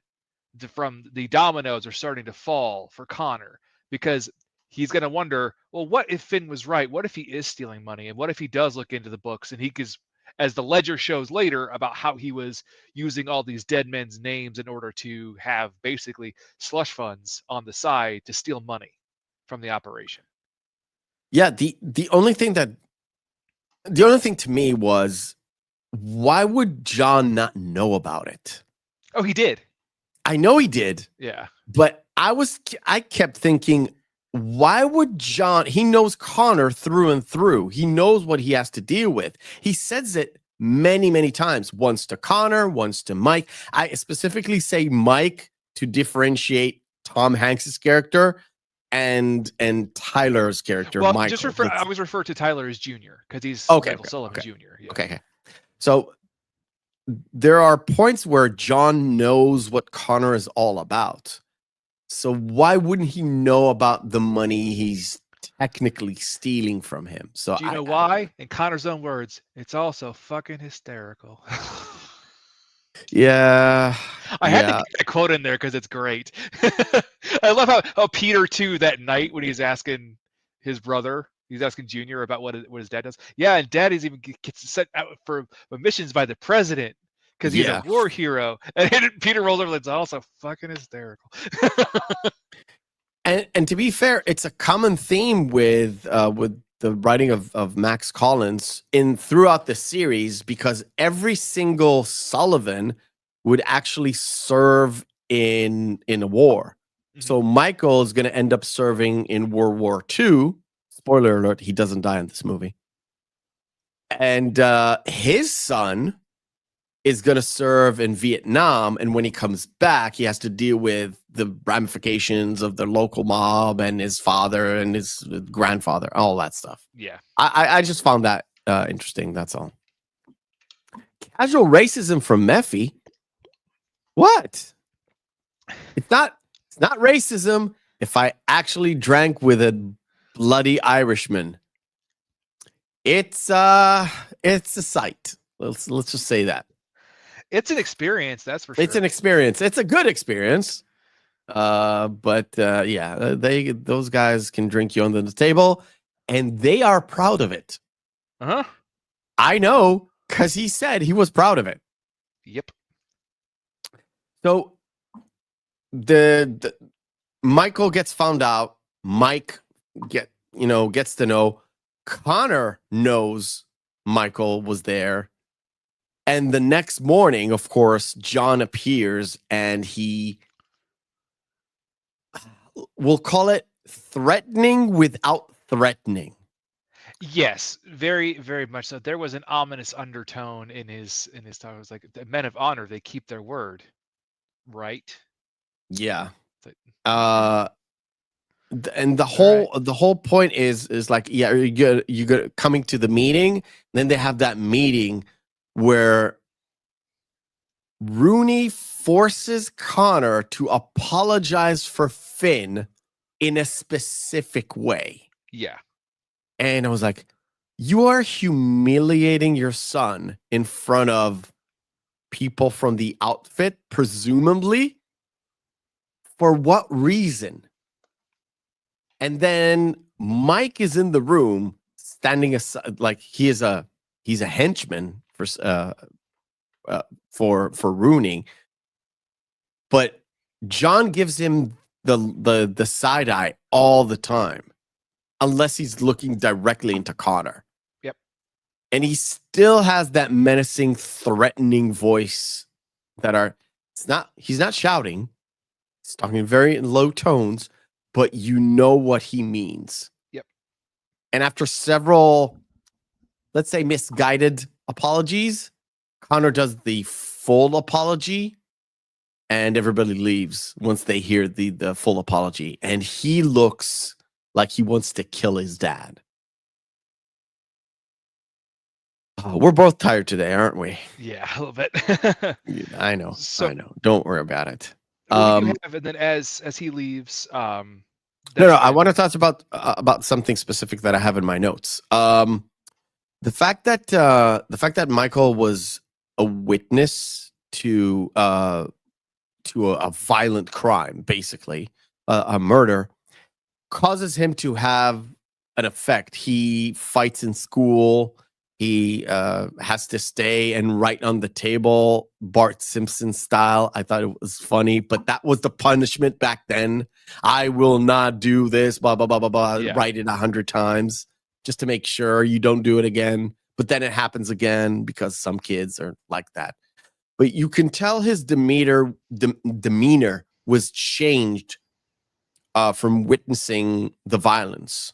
from the dominoes are starting to fall for Connor, because he's going to wonder, well, what if Finn was right? What if he is stealing money? And what if he does look into the books and he gives, as the ledger shows later, about how he was using all these dead men's names in order to have basically slush funds on the side to steal money from the operation. Yeah, the only thing to me was, why would John not know about it? Oh, he did. I know he did. Yeah. But I kept thinking, why would John, he knows Connor through and through. He knows what he has to deal with. He says it many, many times, once to Connor, once to Mike. I specifically say Mike to differentiate Tom Hanks's character and Tyler's character. Well, Michael. I always refer to Tyler as Junior because he's Michael Sullivan Jr. Yeah. Okay. So there are points where John knows what Connor is all about. So why wouldn't he know about the money he's technically stealing from him? So do you know why? In Connor's own words, it's also fucking hysterical. Yeah. I had to get that quote in there because it's great. I love how Peter too that night when he's asking his brother, he's asking Junior about what his dad does. Yeah, and Dad is even gets sent out for missions by the president because he's a war hero. And Peter rolls over and it's also fucking hysterical. And to be fair, it's a common theme with the writing of Max Collins throughout the series, because every single Sullivan would actually serve in a war. Mm-hmm. So Michael is going to end up serving in World War II. Spoiler alert, he doesn't die in this movie. And his son is going to serve in Vietnam, and when he comes back, he has to deal with the ramifications of the local mob and his father and his grandfather, all that stuff. Yeah. I just found that interesting, that's all. Casual racism from Meffy? What? It's not racism if I actually drank with a bloody Irishman. It's a sight. Let's just say that. It's an experience, that's for sure. It's an experience. It's a good experience. But yeah, those guys can drink you under the table, and they are proud of it. Uh-huh. I know, because he said he was proud of it. Yep. So the Michael gets found out. Mike gets to know. Connor knows Michael was there. And the next morning, of course, John appears, and we'll call it threatening without threatening. Yes, very, very much so. There was an ominous undertone in his talk. It was like, the men of honor, they keep their word, right? Yeah. And the whole point is like, yeah, you get coming to the meeting. Then they have that meeting where Rooney forces Connor to apologize for Finn in a specific way. Yeah. And I was like, you are humiliating your son in front of people from the outfit, presumably. For what reason? And then Mike is in the room, standing aside, like he's a henchman for Rooney, but John gives him the side eye all the time, unless he's looking directly into Connor. Yep. And he still has that menacing, threatening voice he's not shouting. He's talking in very low tones, but you know what he means. Yep. And after several, let's say, misguided apologies, Connor does the full apology, and everybody leaves once they hear the full apology. And he looks like he wants to kill his dad. Oh, we're both tired today, aren't we? Yeah, a little bit. I know. Don't worry about it. And then as he leaves, no, I want to talk about something specific that I have in my notes. The fact that Michael was a witness to a violent crime, basically a murder, causes him to have an effect. He fights in school. He has to stay and write on the table, Bart Simpson style. I thought it was funny, but that was the punishment back then. I will not do this, blah, blah, blah, blah, blah. Yeah. Write it 100 times just to make sure you don't do it again. But then it happens again because some kids are like that. But you can tell his demeanor was changed from witnessing the violence.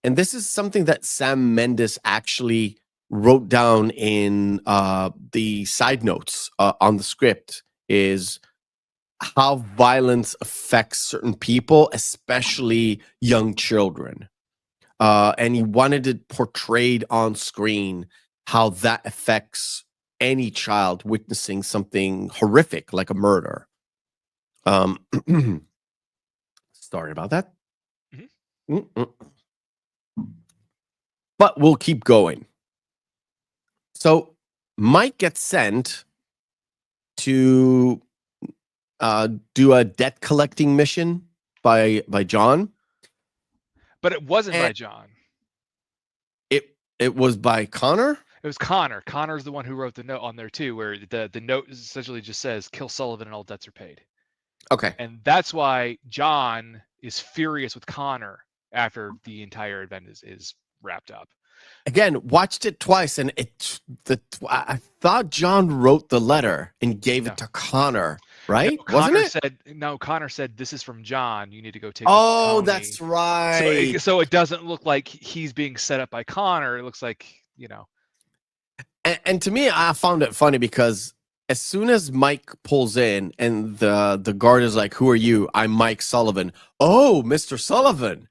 And this is something that Sam Mendes actually wrote down in the side notes on the script, is how violence affects certain people, especially young children. And he wanted it portrayed on screen, how that affects any child witnessing something horrific like a murder. Sorry about that. Mm-hmm. But we'll keep going. So Mike gets sent to do a debt collecting mission by John. But it wasn't by John. It was by Connor? It was Connor. Connor's the one who wrote the note on there too, where the note essentially just says, "Kill Sullivan and all debts are paid." Okay. And that's why John is furious with Connor after the entire event is wrapped up. Again, watched it twice, and I thought John wrote the letter and gave it to Connor, right? No, Connor Wasn't it? Connor said, "This is from John. You need to go take." Oh, that's right. So it doesn't look like he's being set up by Connor. It looks like, And to me, I found it funny because as soon as Mike pulls in and the guard is like, "Who are you?" "I'm Mike Sullivan." "Oh, Mr. Sullivan."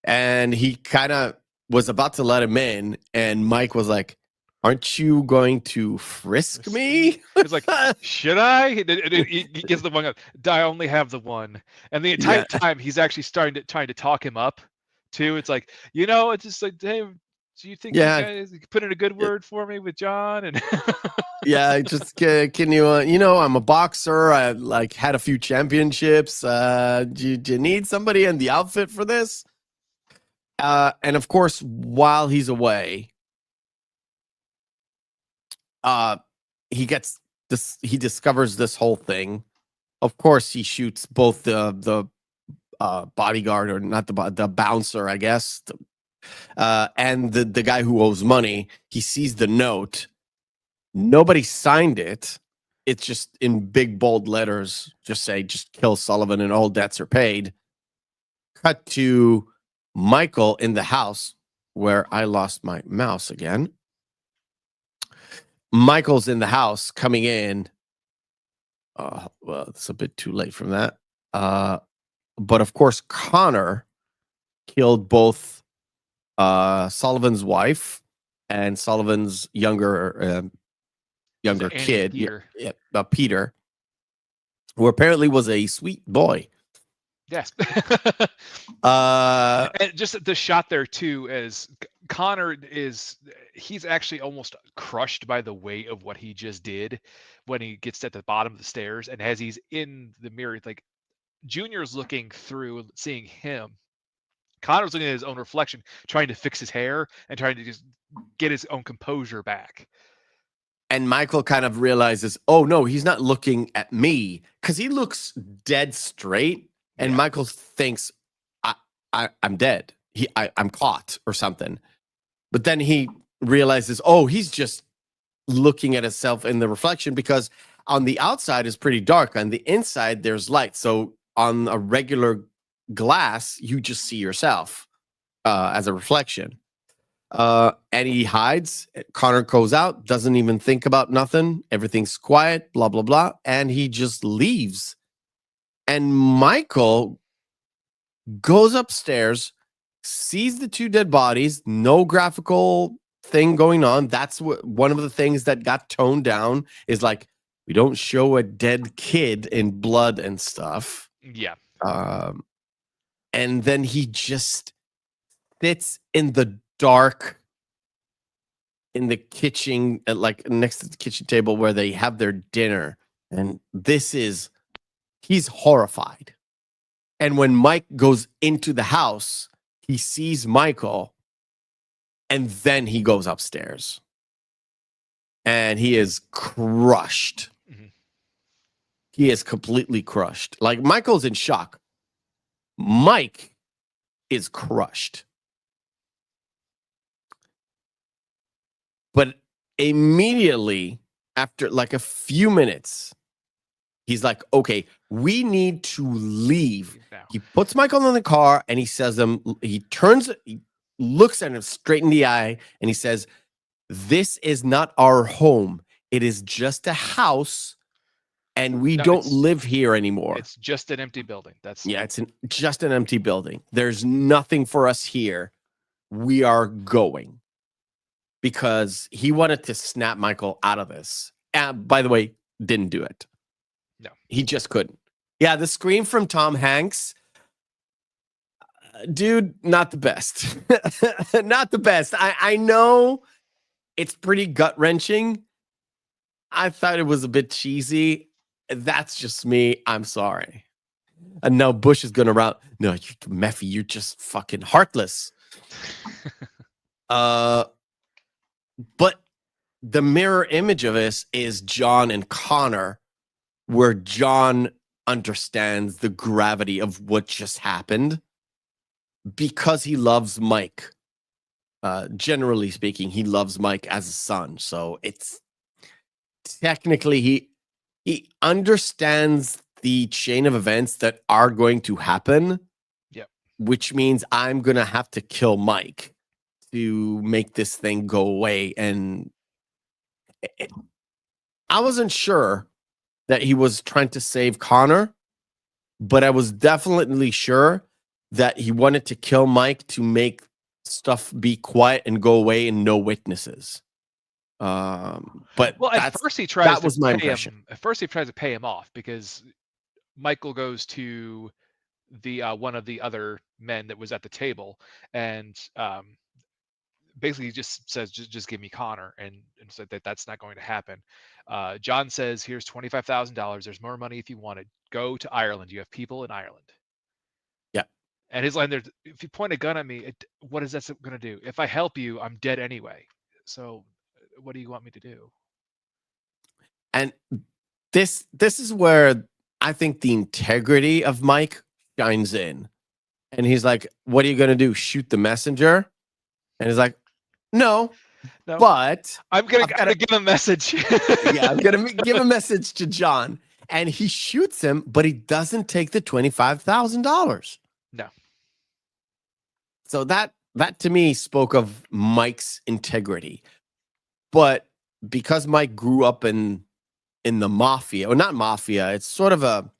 And he kind of was about to let him in, and Mike was like, "Aren't you going to frisk me?" He's like, "Should I?" He gives the one. "I only have the one." And the entire time, he's actually trying to talk him up, too. It's like, it's just like, "Hey, do you think you guys put in a good word for me with John?" And yeah, just can you? I'm a boxer. I had a few championships. Do you need somebody in the outfit for this? And of course, while he's away, he discovers this whole thing. Of course, he shoots both the bodyguard, or not the bouncer, I guess, and the guy who owes money. He sees the note. Nobody signed it. It's just in big bold letters. Just kill Sullivan and all debts are paid. Cut to Michael in the house, where I lost my mouse again. Michael's in the house coming in. Well, it's a bit too late from that. But of course, Connor killed both Sullivan's wife and Sullivan's younger kid, Peter, who apparently was a sweet boy. Yes. And just the shot there too, as Connor he's actually almost crushed by the weight of what he just did when he gets at the bottom of the stairs, and as he's in the mirror, like Junior's looking through, seeing him. Connor's looking at his own reflection, trying to fix his hair and trying to just get his own composure back. And Michael kind of realizes, oh no, he's not looking at me, because he looks dead straight. And Michael thinks, I'm dead. I'm caught or something. But then he realizes, oh, he's just looking at himself in the reflection, because on the outside is pretty dark. On the inside, there's light. So on a regular glass, you just see yourself as a reflection. And he hides. Connor goes out, doesn't even think about nothing. Everything's quiet, blah, blah, blah. And he just leaves. And Michael goes upstairs, sees the two dead bodies, no graphical thing going on. That's one of the things that got toned down, is like, we don't show a dead kid in blood and stuff. Yeah. And then he just sits in the dark in the kitchen, like next to the kitchen table where they have their dinner. And he's horrified. And when Mike goes into the house, he sees Michael, and then he goes upstairs. And he is crushed. Mm-hmm. He is completely crushed. Like, Michael's in shock. Mike is crushed. But immediately after like a few minutes, he's like, okay, we need to leave. He puts Michael in the car and he says he looks at him straight in the eye and he says, "This is not our home. It is just a house, and we don't live here anymore. It's just an empty building." It's just an empty building. There's nothing for us here. We are going. Because he wanted to snap Michael out of this. By the way, didn't do it. No. He just couldn't. Yeah, the scream from Tom Hanks, dude, not the best. Not the best. I know it's pretty gut-wrenching. I thought it was a bit cheesy. That's just me. I'm sorry. And now Bush is going around. No, Meffy, you're just fucking heartless. But the mirror image of this is John and Connor, where John understands the gravity of what just happened because he loves Mike. Generally speaking, he loves Mike as a son. So it's technically he understands the chain of events that are going to happen. Yep. Which means I'm going to have to kill Mike to make this thing go away. And I wasn't sure that he was trying to save Connor, but I was definitely sure that he wanted to kill Mike to make stuff be quiet and go away and no witnesses. But at first he tries that was my impression. At first he tries to pay him off because Michael goes to the one of the other men that was at the table and basically just says, just give me Connor, and said that's not going to happen. John says, here's $25,000. There's more money if you want it. Go to Ireland. You have people in Ireland. Yeah. And his line there, if you point a gun at me, what is that going to do? If I help you, I'm dead anyway. So what do you want me to do? And this is where I think the integrity of Mike shines in. And he's like, what are you going to do? Shoot the messenger? And he's like, no, but I'm going to give a message. Yeah, I'm going to give a message to John. And he shoots him, but he doesn't take the $25,000. No. So that to me spoke of Mike's integrity. But because Mike grew up in the mafia, or not mafia, it's sort of a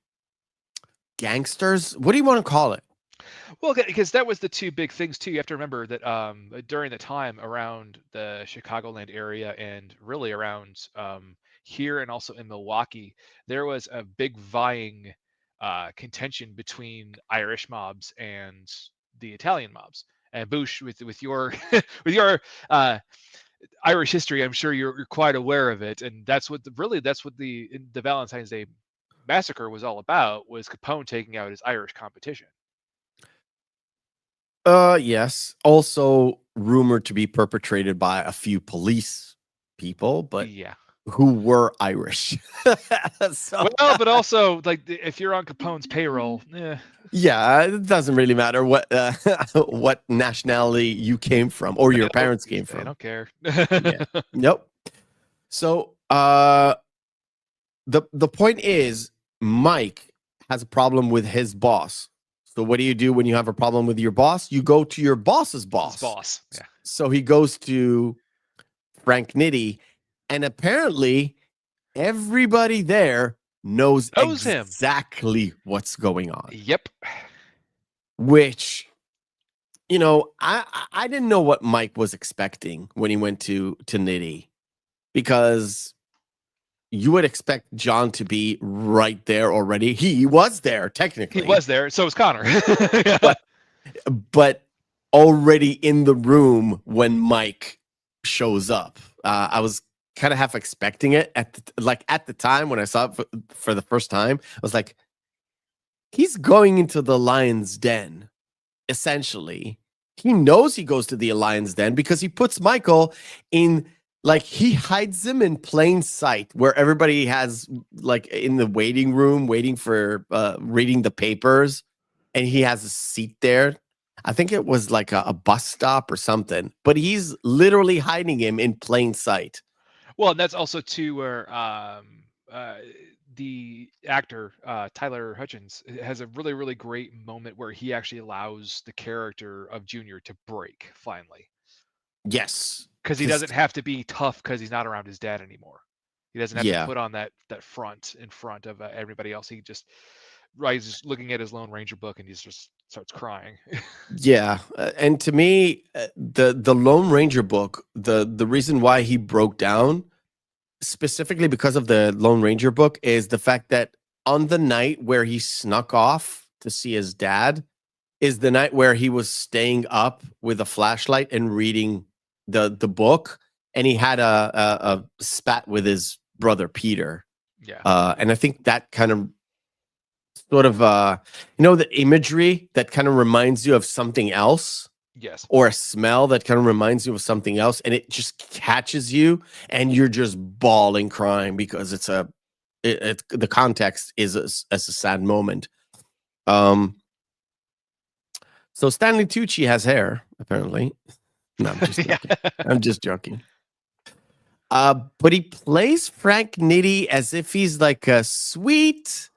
gangsters. What do you want to call it? Well, because that was the two big things too. You have to remember that during the time around the Chicagoland area and really around here and also in Milwaukee, there was a big vying contention between Irish mobs and the Italian mobs. And Bush, with your with your Irish history, I'm sure you're quite aware of it. And that's what the Valentine's Day massacre was all about, was Capone taking out his Irish competition. Yes. Also rumored to be perpetrated by a few police people, but yeah, who were Irish. So, well, but also, like, if you're on Capone's payroll, yeah, it doesn't really matter what what nationality you came from or your parents came from. I don't care. Yeah. Nope. So, the point is, Mike has a problem with his boss. So what do you do when you have a problem with your boss? You go to your boss's boss. Yeah. So he goes to Frank Nitti, and apparently everybody there knows exactly what's going on. Yep. Which, I didn't know what Mike was expecting when he went to Nitti, because you would expect John to be right there already. He was there, technically. He was there. So was Connor. Yeah. But already in the room when Mike shows up. I was kind of half expecting it at the time when I saw it for the first time. I was like, he's going into the lion's den, essentially. He knows he goes to the lion's den because he puts Michael in... Like, he hides him in plain sight where everybody has, like, in the waiting room waiting for reading the papers, and he has a seat there. I think it was like a bus stop or something, but he's literally hiding him in plain sight. Well, and that's also too where the actor Tyler Hutchins has a really, really great moment where he actually allows the character of Junior to break finally. Yes. Because he doesn't have to be tough because he's not around his dad anymore. He doesn't have to put on that front in front of everybody else. He's just looking at his Lone Ranger book and he just starts crying. Yeah. And to me, the Lone Ranger book, the reason why he broke down, specifically because of the Lone Ranger book, is the fact that on the night where he snuck off to see his dad is the night where he was staying up with a flashlight and reading the book, and he had a spat with his brother Peter. Yeah. And I think that kind of sort of the imagery that kind of reminds you of something else. Yes. Or a smell that kind of reminds you of something else, and it just catches you, and you're just bawling, crying because the context is a sad moment. So Stanley Tucci has hair, apparently. No, I'm just joking. I'm just joking. But he plays Frank Nitti as if he's like a sweet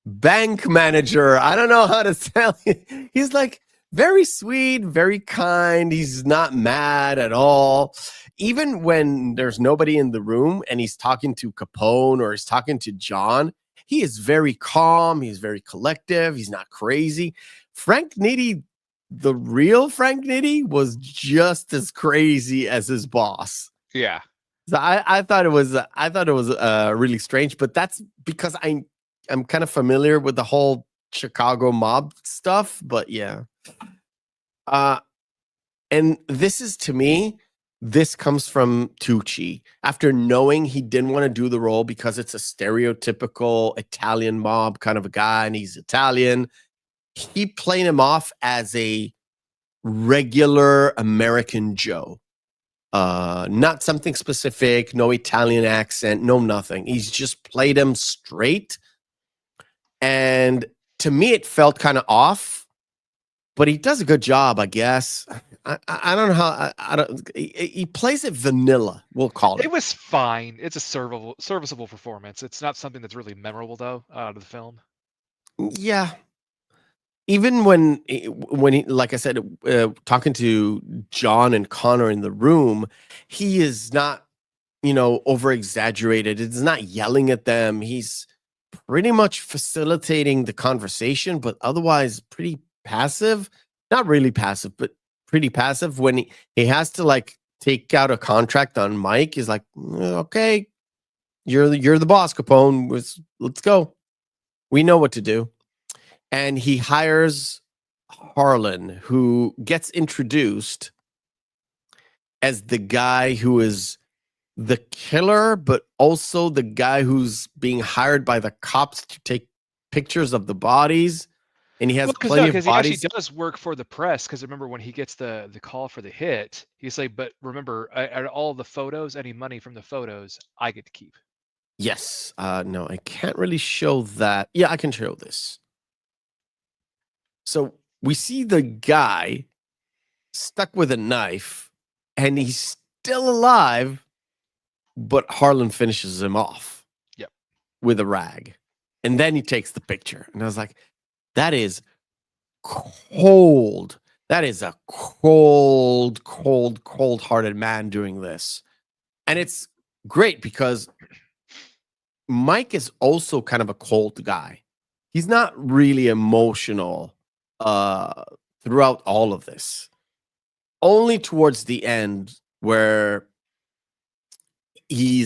bank manager. I don't know how to tell you. He's like very sweet, very kind. He's not mad at all. Even when there's nobody in the room and he's talking to Capone or he's talking to John, he is very calm. He's very collective. He's not crazy. Frank Nitti, the real Frank Nitti, was just as crazy as his boss. Yeah. So I thought it was really strange, but that's because I'm kind of familiar with the whole Chicago mob stuff. But yeah. And this is, to me, this comes from Tucci. After knowing he didn't want to do the role because it's a stereotypical Italian mob kind of a guy, and he's Italian, he played him off as a regular American Joe. Not something specific, no Italian accent, no nothing. He's just played him straight. And to me, it felt kind of off. But he does a good job, I guess. I don't know how. He plays it vanilla. We'll call it. It was fine. It's a serviceable performance. It's not something that's really memorable, though, out of the film. Yeah. Even when he, like I said, talking to John and Connor in the room, he is not, over exaggerated. It's not yelling at them. He's pretty much facilitating the conversation, but otherwise pretty passive. Not really passive, but pretty passive. When he has to take out a contract on Mike, he's like, okay, you're the boss, Capone. Let's go. We know what to do. And he hires Harlan, who gets introduced as the guy who is the killer, but also the guy who's being hired by the cops to take pictures of the bodies. And he has plenty of bodies. He actually does work for the press, because remember when he gets the call for the hit, he's like, but remember, all the photos, any money from the photos, I get to keep. Yes. No, I can't really show that. Yeah, I can show this. So we see the guy stuck with a knife, and he's still alive, but Harlan finishes him off. Yep. With a rag. And then he takes the picture. And I was like, that is cold. That is a cold, cold, cold-hearted man doing this. And it's great because Mike is also kind of a cold guy. He's not really emotional throughout all of this. Only towards the end where he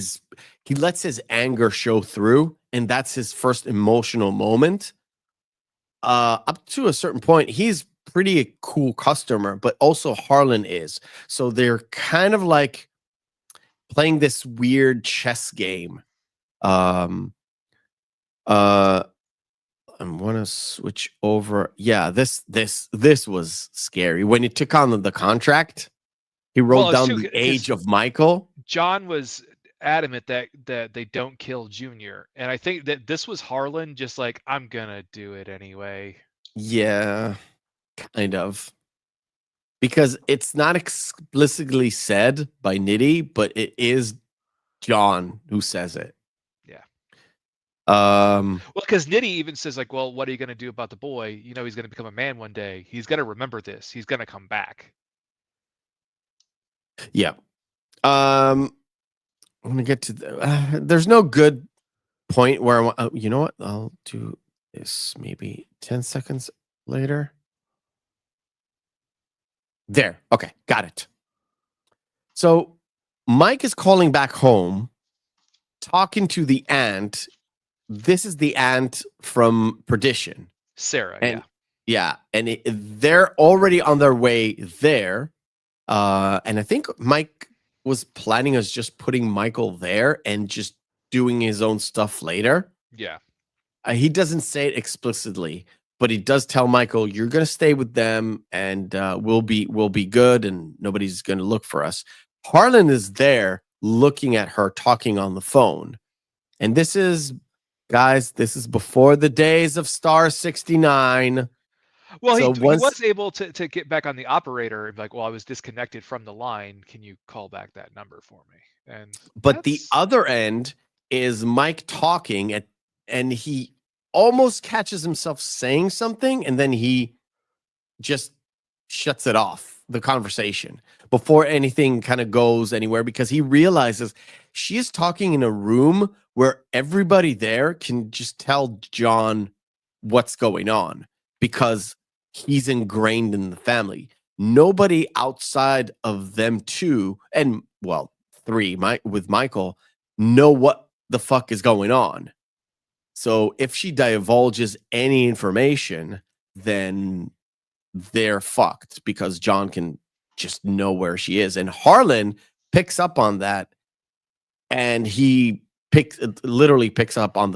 lets his anger show through, and that's his first emotional moment. Up to a certain point, he's pretty a cool customer, but also Harlan is. So they're kind of like playing this weird chess game. I want to switch over. Yeah, this was scary. When he took on the contract, he wrote down the age of Michael. John was adamant that they don't kill Junior, and I think that this was Harlan just like, I'm gonna do it anyway. Yeah, kind of, because it's not explicitly said by Nitti, but it is John who says it. Yeah. Well, because Nitti even says like, well, what are you gonna do about the boy? He's gonna become a man one day. He's gonna remember this. He's gonna come back. Yeah. I'm gonna get to there's no good point where I want. You know what? I'll do this maybe 10 seconds later. There. Okay, got it. So Mike is calling back home, talking to the aunt. This is the aunt from Perdition, Sarah. Yeah, and they're already on their way there. And I think Mike was planning as just putting Michael there and just doing his own stuff later. Yeah. He doesn't say it explicitly, but he does tell Michael, "You're going to stay with them, and we'll be good, and nobody's going to look for us." Harlan is there, looking at her, talking on the phone, and this is, guys, this is before the days of Star 69. Well, So he once was able to get back on the operator and be like, well, I was disconnected from the line. Can you call back that number for me? And but the other end is Mike talking and he almost catches himself saying something, and then he just shuts it off, the conversation, before anything kind of goes anywhere, because he realizes she is talking in a room where everybody there can just tell John what's going on, because he's ingrained in the family. Nobody outside of them two, and well, three, with Michael, know what the fuck is going on. So if she divulges any information, then they're fucked, because John can just know where she is. And Harlan picks up on that, and he literally picks up on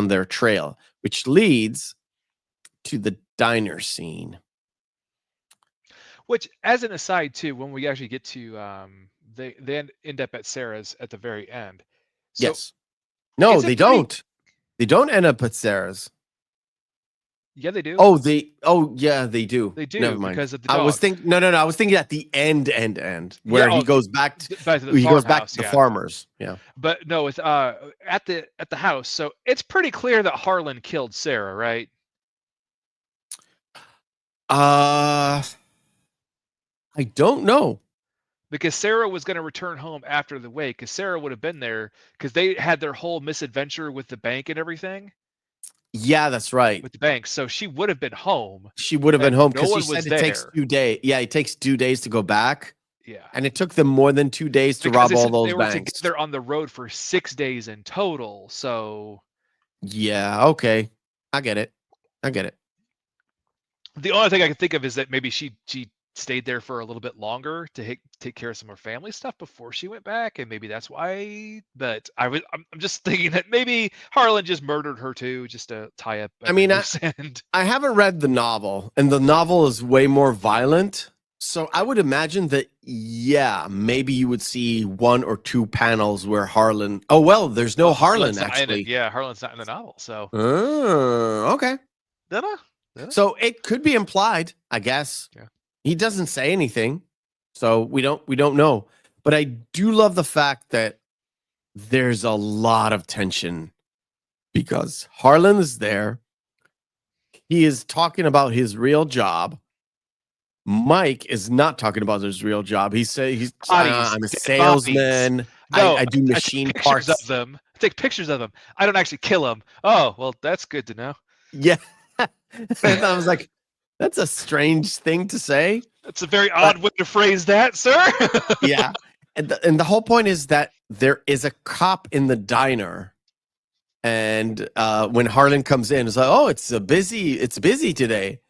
their trail, which leads to the diner scene. Which, as an aside too, when we actually get to they end up at Sarah's at the very end. So yes. No, they don't. They don't end up at Sarah's. Yeah, they do. Oh, yeah, they do. They do. Never mind. Because of the dog. I was thinking, no. I was thinking at the end, where he goes back to the farmers. Yeah. But no, it's at the house. So it's pretty clear that Harlan killed Sarah, right? I don't know. Because Sarah was going to return home after the wake, because Sarah would have been there, because they had their whole misadventure with the bank and everything. Yeah, that's right. With the bank, so she would have been home. She would have been home, because she said it takes 2 days. Yeah, it takes 2 days to go back. Yeah, and it took them more than 2 days to rob all those banks. They're on the road for 6 days in total. So yeah, okay, I get it. The only thing I can think of is that maybe she stayed there for a little bit longer to take care of some more family stuff before she went back, and maybe that's why. But I'm just thinking that maybe Harlan just murdered her too, just to tie up. I mean, I haven't read the novel, and the novel is way more violent. So I would imagine that, yeah, maybe you would see 1 or 2 panels where Harlan. Oh well, there's no Harlan actually. Yeah, Harlan's not in the novel, so. Okay. So it could be implied, I guess. Yeah. He doesn't say anything, so we don't know. But I do love the fact that there's a lot of tension, because Harlan is there. He is talking about his real job. Mike is not talking about his real job. He said I'm a salesman. No, I do machine parts of them. I take pictures of them. I don't actually kill them. Oh, well, that's good to know. Yeah. And I was like, that's a strange thing to say. That's a very odd way to phrase that, sir. Yeah. And the whole point is that there is a cop in the diner. And when Harlan comes in, it's like, oh, it's busy today.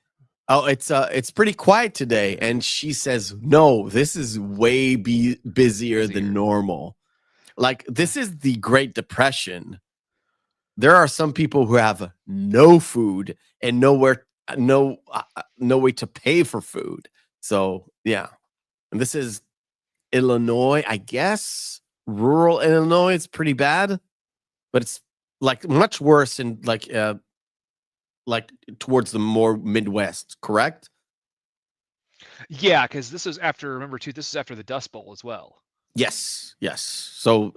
Oh, it's pretty quiet today. And she says, no, this is way busier than normal. Like, this is the Great Depression. There are some people who have no food and no way to pay for food. So yeah, and this is Illinois, I guess. Rural Illinois. It's pretty bad, but it's like much worse in like towards the more Midwest, correct? Yeah, because this is after. Remember too, this is after the Dust Bowl as well. Yes. So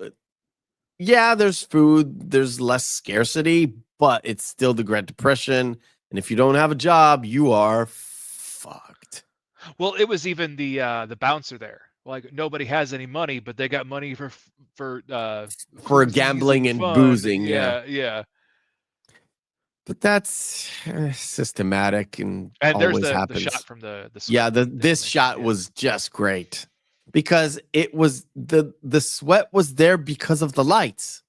yeah, there's food, there's less scarcity, but it's still the Great Depression. And if you don't have a job, you are fucked. Well, it was even the bouncer there. Like, nobody has any money, but they got money for gambling and boozing. Yeah. But that's systematic and there's always happens. The shot from the sweat. Yeah, this shot was just great, because it was the sweat was there because of the lights.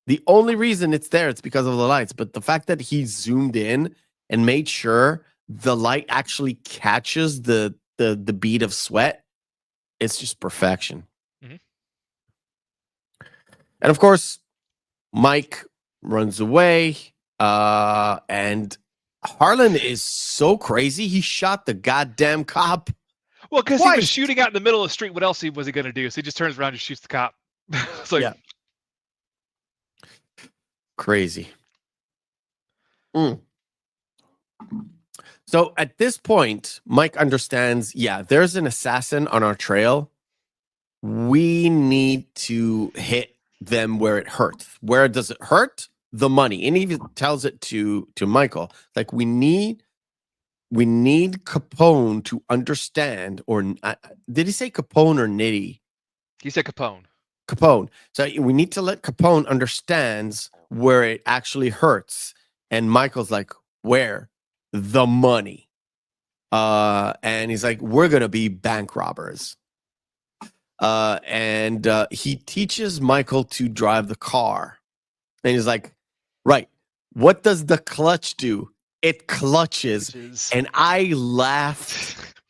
The only reason it's there, it's because of the lights. But the fact that he zoomed in and made sure the light actually catches the bead of sweat, it's just perfection. Mm-hmm. And of course, Mike runs away, and Harlan is so crazy. He shot the goddamn cop. Well, because he was shooting out in the middle of the street. What else was he going to do? So he just turns around and shoots the cop. It's like, yeah. Crazy. So at this point, Mike understands, there's an assassin on our trail. We need to hit them where it hurts. Where does it hurt? The money. And he even tells it to Michael. Like, we need Capone to understand, or did he say Capone or Nitty? He said Capone. Capone. So we need to let Capone understands where it actually hurts. And Michael's like, where? The money. And he's like, we're going to be bank robbers. And he teaches Michael to drive the car. And he's like, right, what does the clutch do? It clutches. And I laughed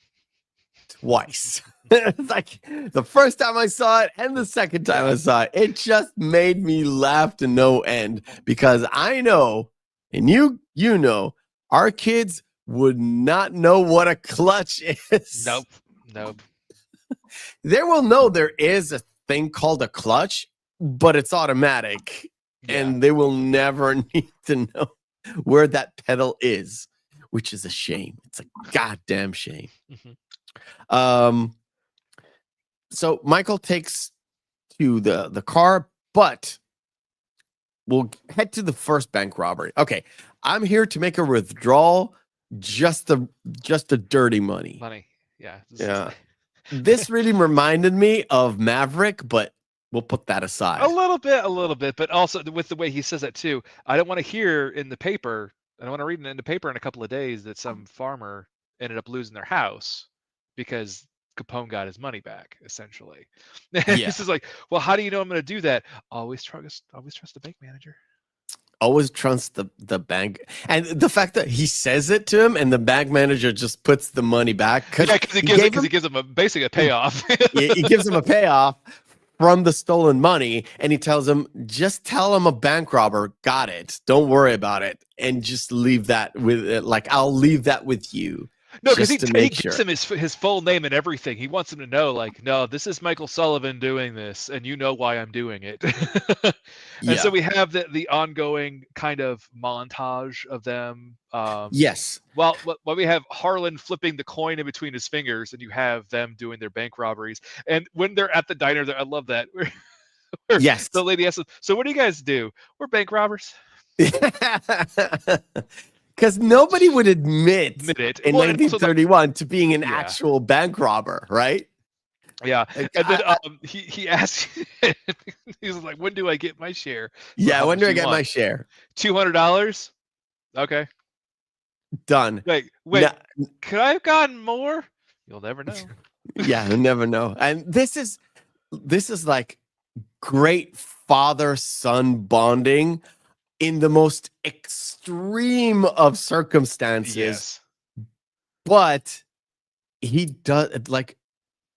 twice. It's like the first time I saw it and the second time I saw it. It just made me laugh to no end, because I know, and you know, our kids would not know what a clutch is. Nope. They will know there is a thing called a clutch, but it's automatic. Yeah. And they will never need to know where that pedal is, which is a shame. It's a goddamn shame. Mm-hmm. So Michael takes to the car, but we'll head to the first bank robbery. Okay, I'm here to make a withdrawal, just the dirty money. Yeah. This really reminded me of Maverick, but we'll put that aside. A little bit, but also with the way he says that too. I don't want to hear in the paper. I don't want to read in the paper in a couple of days that some farmer ended up losing their house because Capone got his money back, essentially. This is like, well, how do you know I'm going to do that? Always trust the bank manager. Always trust the bank. And the fact that he says it to him and the bank manager just puts the money back. Because he gives him basically a payoff. He gives him a payoff from the stolen money, and he tells him, just tell him a bank robber got it. Don't worry about it. And just leave that with it. Like, I'll leave that with you. No, because he gives him his full name and everything. He wants him to know, like, no, this is Michael Sullivan doing this, and you know why I'm doing it. And so we have the ongoing kind of montage of them. Yes. Well, we have Harlan flipping the coin in between his fingers, and you have them doing their bank robberies. And when they're at the diner, I love that. Yes. The lady asks, so what do you guys do? We're bank robbers. Because nobody would admit it in 1931 to being an actual bank robber, right? Yeah. And then he asks, he's like, when do I get my share? Yeah, when do I get my share? $200? Okay. Done. Wait, could I have gotten more? You'll never know. Yeah, you'll never know. And this is like great father-son bonding in the most extreme of circumstances. Yes. But he does, like,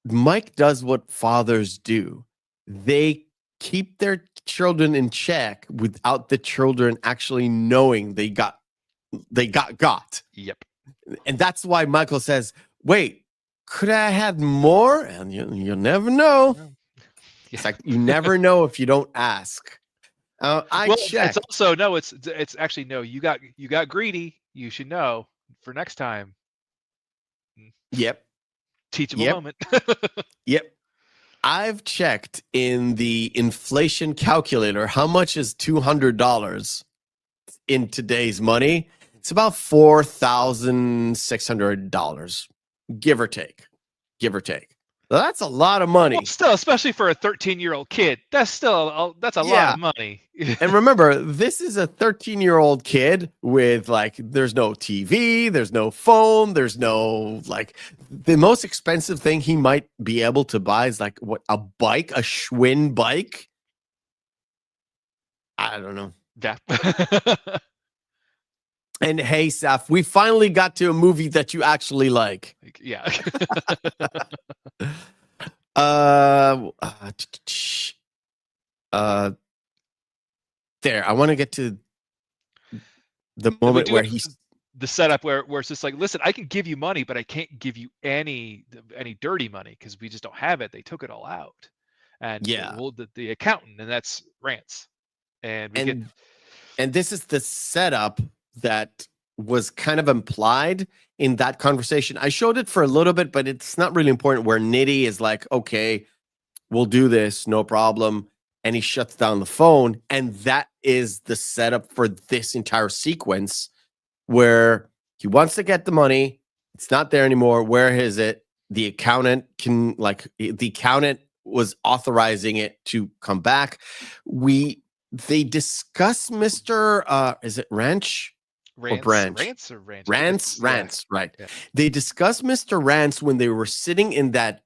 Mike does what fathers do. They keep their children in check without the children actually knowing they got. Yep. And that's why Michael says, wait, could I have more? And you'll never know. It's like, you never know if you don't ask. Checked. It's also it's actually no. You got greedy. You should know for next time. Yep. Teachable moment. Yep. I've checked in the inflation calculator. How much is $200 in today's money? It's about $4,600, give or take. That's a lot of money. Well, still, especially for a 13-year-old kid, that's a lot of money. And remember, this is a 13-year-old kid with, like, there's no TV, there's no phone, there's no, like, the most expensive thing he might be able to buy is, like, what, a bike, a Schwinn bike? I don't know. Yeah. And hey, Saf, we finally got to a movie that you actually like. Yeah. there. I want to get to the moment where he's the setup where it's just like, listen, I can give you money, but I can't give you any dirty money because we just don't have it. They took it all out, and the accountant, and that's Rance, and this is the setup that was kind of implied in that conversation. I showed it for a little bit, but it's not really important. Where Nitty is like, okay, we'll do this, no problem. And he shuts down the phone. And that is the setup for this entire sequence where he wants to get the money. It's not there anymore. Where is it? The accountant the accountant was authorizing it to come back. They discuss Mr. Is it Ranch? Rance, or Branch? Rance or Ranch? Rance, right. Yeah. They discussed Mr. Rance when they were sitting in that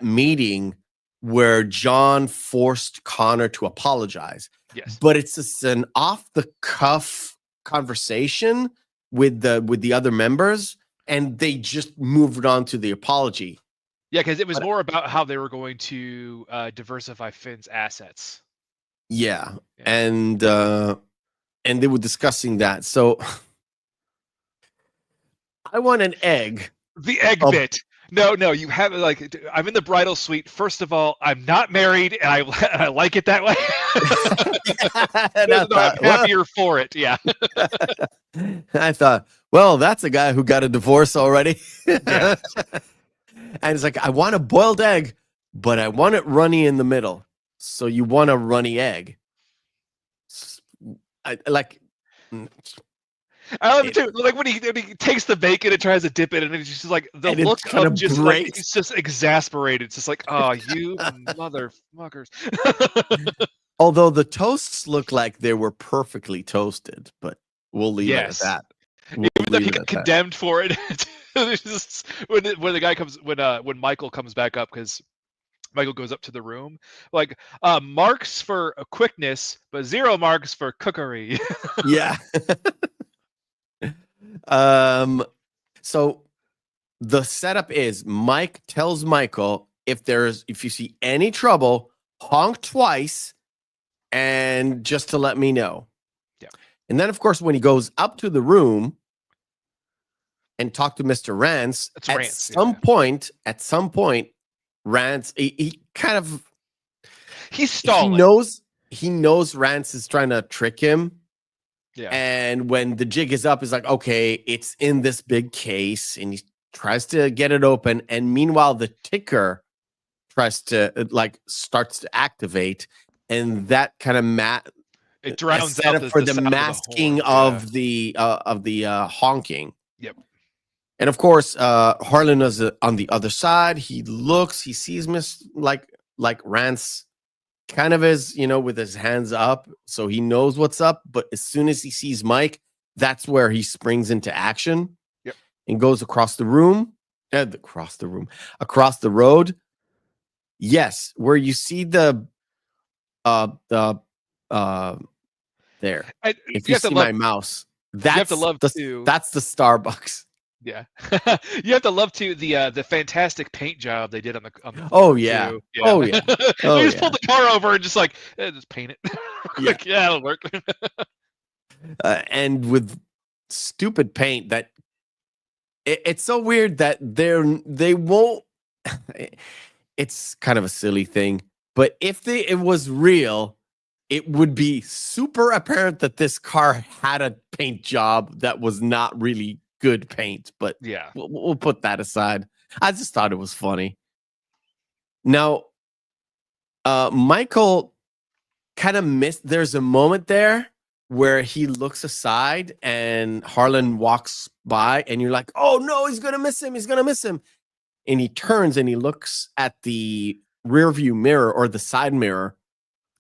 meeting where John forced Connor to apologize. Yes. But it's just an off-the-cuff conversation with the other members, and they just moved on to the apology. Yeah, because it was more about how they were going to diversify Finn's assets. Yeah. And they were discussing that. So I want an egg. The egg bit. No, you have like, I'm in the bridal suite. First of all, I'm not married, and I like it that way. I'm happier for it. Yeah. I thought, well, that's a guy who got a divorce already. Yeah. And it's like, I want a boiled egg, but I want it runny in the middle. So you want a runny egg. I love it too. Like when he takes the bacon and tries to dip it, and it's just like the look of just like he's just exasperated. It's just like, oh, you motherfuckers. Although the toasts look like they were perfectly toasted, but we'll leave it at that. Even though he got condemned for it. when the guy comes, when Michael comes back up, because Michael goes up to the room, like marks for quickness, but 0 marks for cookery. Yeah. So the setup is Mike tells Michael, if you see any trouble, honk twice and just to let me know. Yeah. And then of course when he goes up to the room and talk to Mr. Rance, at some point Rance, he kind of he's stalling. He knows Rance is trying to trick him. Yeah. And when the jig is up, he's like, okay, it's in this big case, and he tries to get it open. And meanwhile, the ticker starts to activate, and that kind of it drowns out for the masking of the honking. Yep. And of course, Harlan is on the other side. He sees Rance kind of is, with his hands up, so he knows what's up. But as soon as he sees Mike, that's where he springs into action. Yep. And goes across the road. Yes, where you see there. If you see my mouse, that's the Starbucks. Yeah. You have to love too the fantastic paint job they did on the oh yeah. Too. Yeah. Oh yeah. They just pulled the car over and just just paint it. Like, yeah, it'll work. And with stupid paint that it's so weird that they won't. It's kind of a silly thing, but if it was real, it would be super apparent that this car had a paint job that was not really good paint, but yeah, we'll put that aside. I just thought it was funny. Now, Michael kind of missed. There's a moment there where he looks aside and Harlan walks by, and you're like, "Oh no, he's gonna miss him! He's gonna miss him!" And he turns and he looks at the rear view mirror or the side mirror,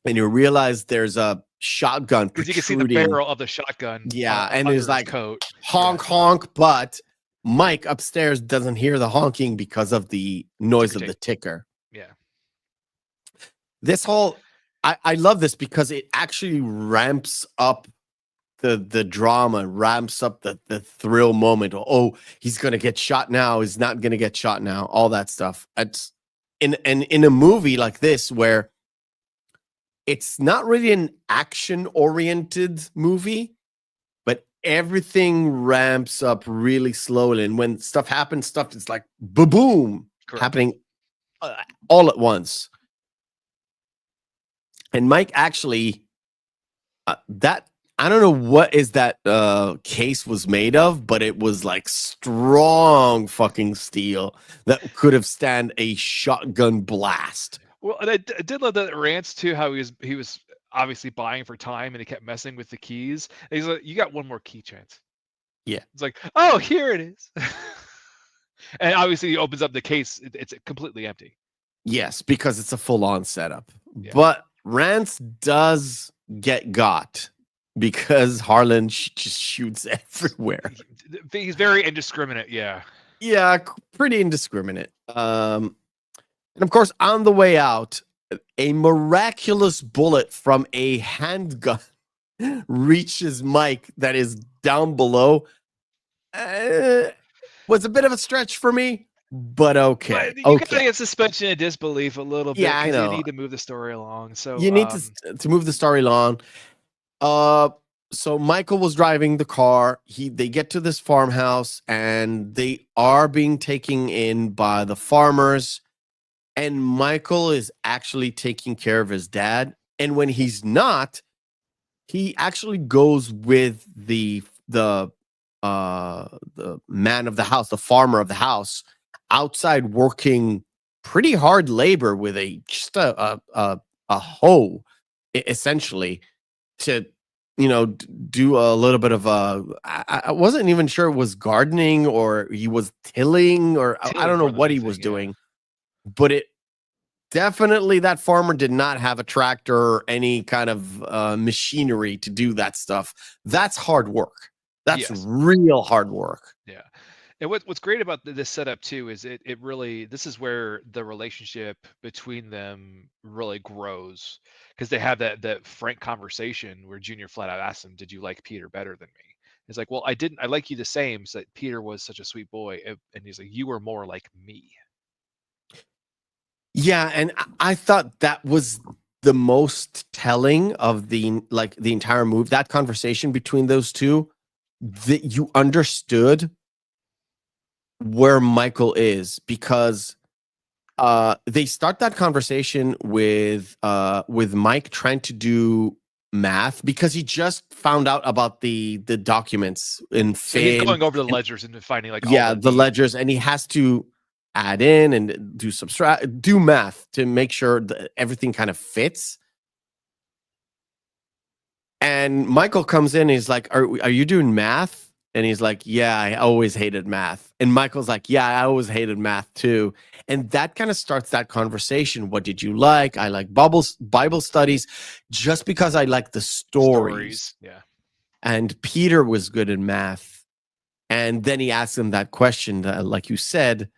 and you realize there's a shotgun because you can see the barrel of the shotgun. Yeah, and it's like honk honk, but Mike upstairs doesn't hear the honking because of the noise of the ticker. Yeah, this whole I love this because it actually ramps up the drama, ramps up the thrill moment. Oh, he's gonna get shot now. He's not gonna get shot now. All that stuff. It's in a movie like this where it's not really an action-oriented movie, but everything ramps up really slowly. And when stuff happens, stuff is like boom, happening all at once. And Mike actually, that I don't know what is that case was made of, but it was like strong fucking steel that could have stand a shotgun blast. Well, and I did love that rants too. How he was obviously buying for time, and he kept messing with the keys. And he's like, "You got one more key chance." Yeah, it's like, "Oh, here it is." And obviously, he opens up the case; it's completely empty. Yes, because it's a full-on setup. Yeah. But Rance does got because Harlan just shoots everywhere. He's very indiscriminate. Yeah. Yeah, pretty indiscriminate. And of course, on the way out, a miraculous bullet from a handgun reaches Mike that is down below. Was a bit of a stretch for me, but okay. But you gotta get suspension of disbelief a little bit. Yeah, I know. You need to move the story along. So you need to move the story along. So Michael was driving the car. They get to this farmhouse, and they are being taken in by the farmers. And Michael is actually taking care of his dad. And when he's not, he actually goes with the man of the house, the farmer of the house, outside working pretty hard labor with just a hoe, essentially, to do a little bit of I wasn't even sure it was gardening or he was tilling or I don't know what he was doing. But it definitely, that farmer did not have a tractor or any kind of machinery to do that stuff. That's hard work. That's real hard work. Yeah. And what's great about this setup too is it really, this is where the relationship between them really grows, because they have that frank conversation where Junior flat out asks him, "Did you like Peter better than me?" It's like, "Well, I didn't. I like you the same." So Peter was such a sweet boy, and he's like, "You were more like me." Yeah, and I thought that was the most telling of the entire movie. That conversation between those two, that you understood where Michael is, because they start that conversation with Mike trying to do math because he just found out about the documents in So he's going over the ledgers and finding like the ledgers, and he has to add in and do math to make sure that everything kind of fits. And Michael comes in and he's like, are you doing math? And he's like, "Yeah, I always hated math." And Michael's like, "Yeah, I always hated math too." And that kind of starts that conversation. What did you like? I like Bible studies just because I like the stories. Yeah. And Peter was good in math. And then he asked him that question, like you said.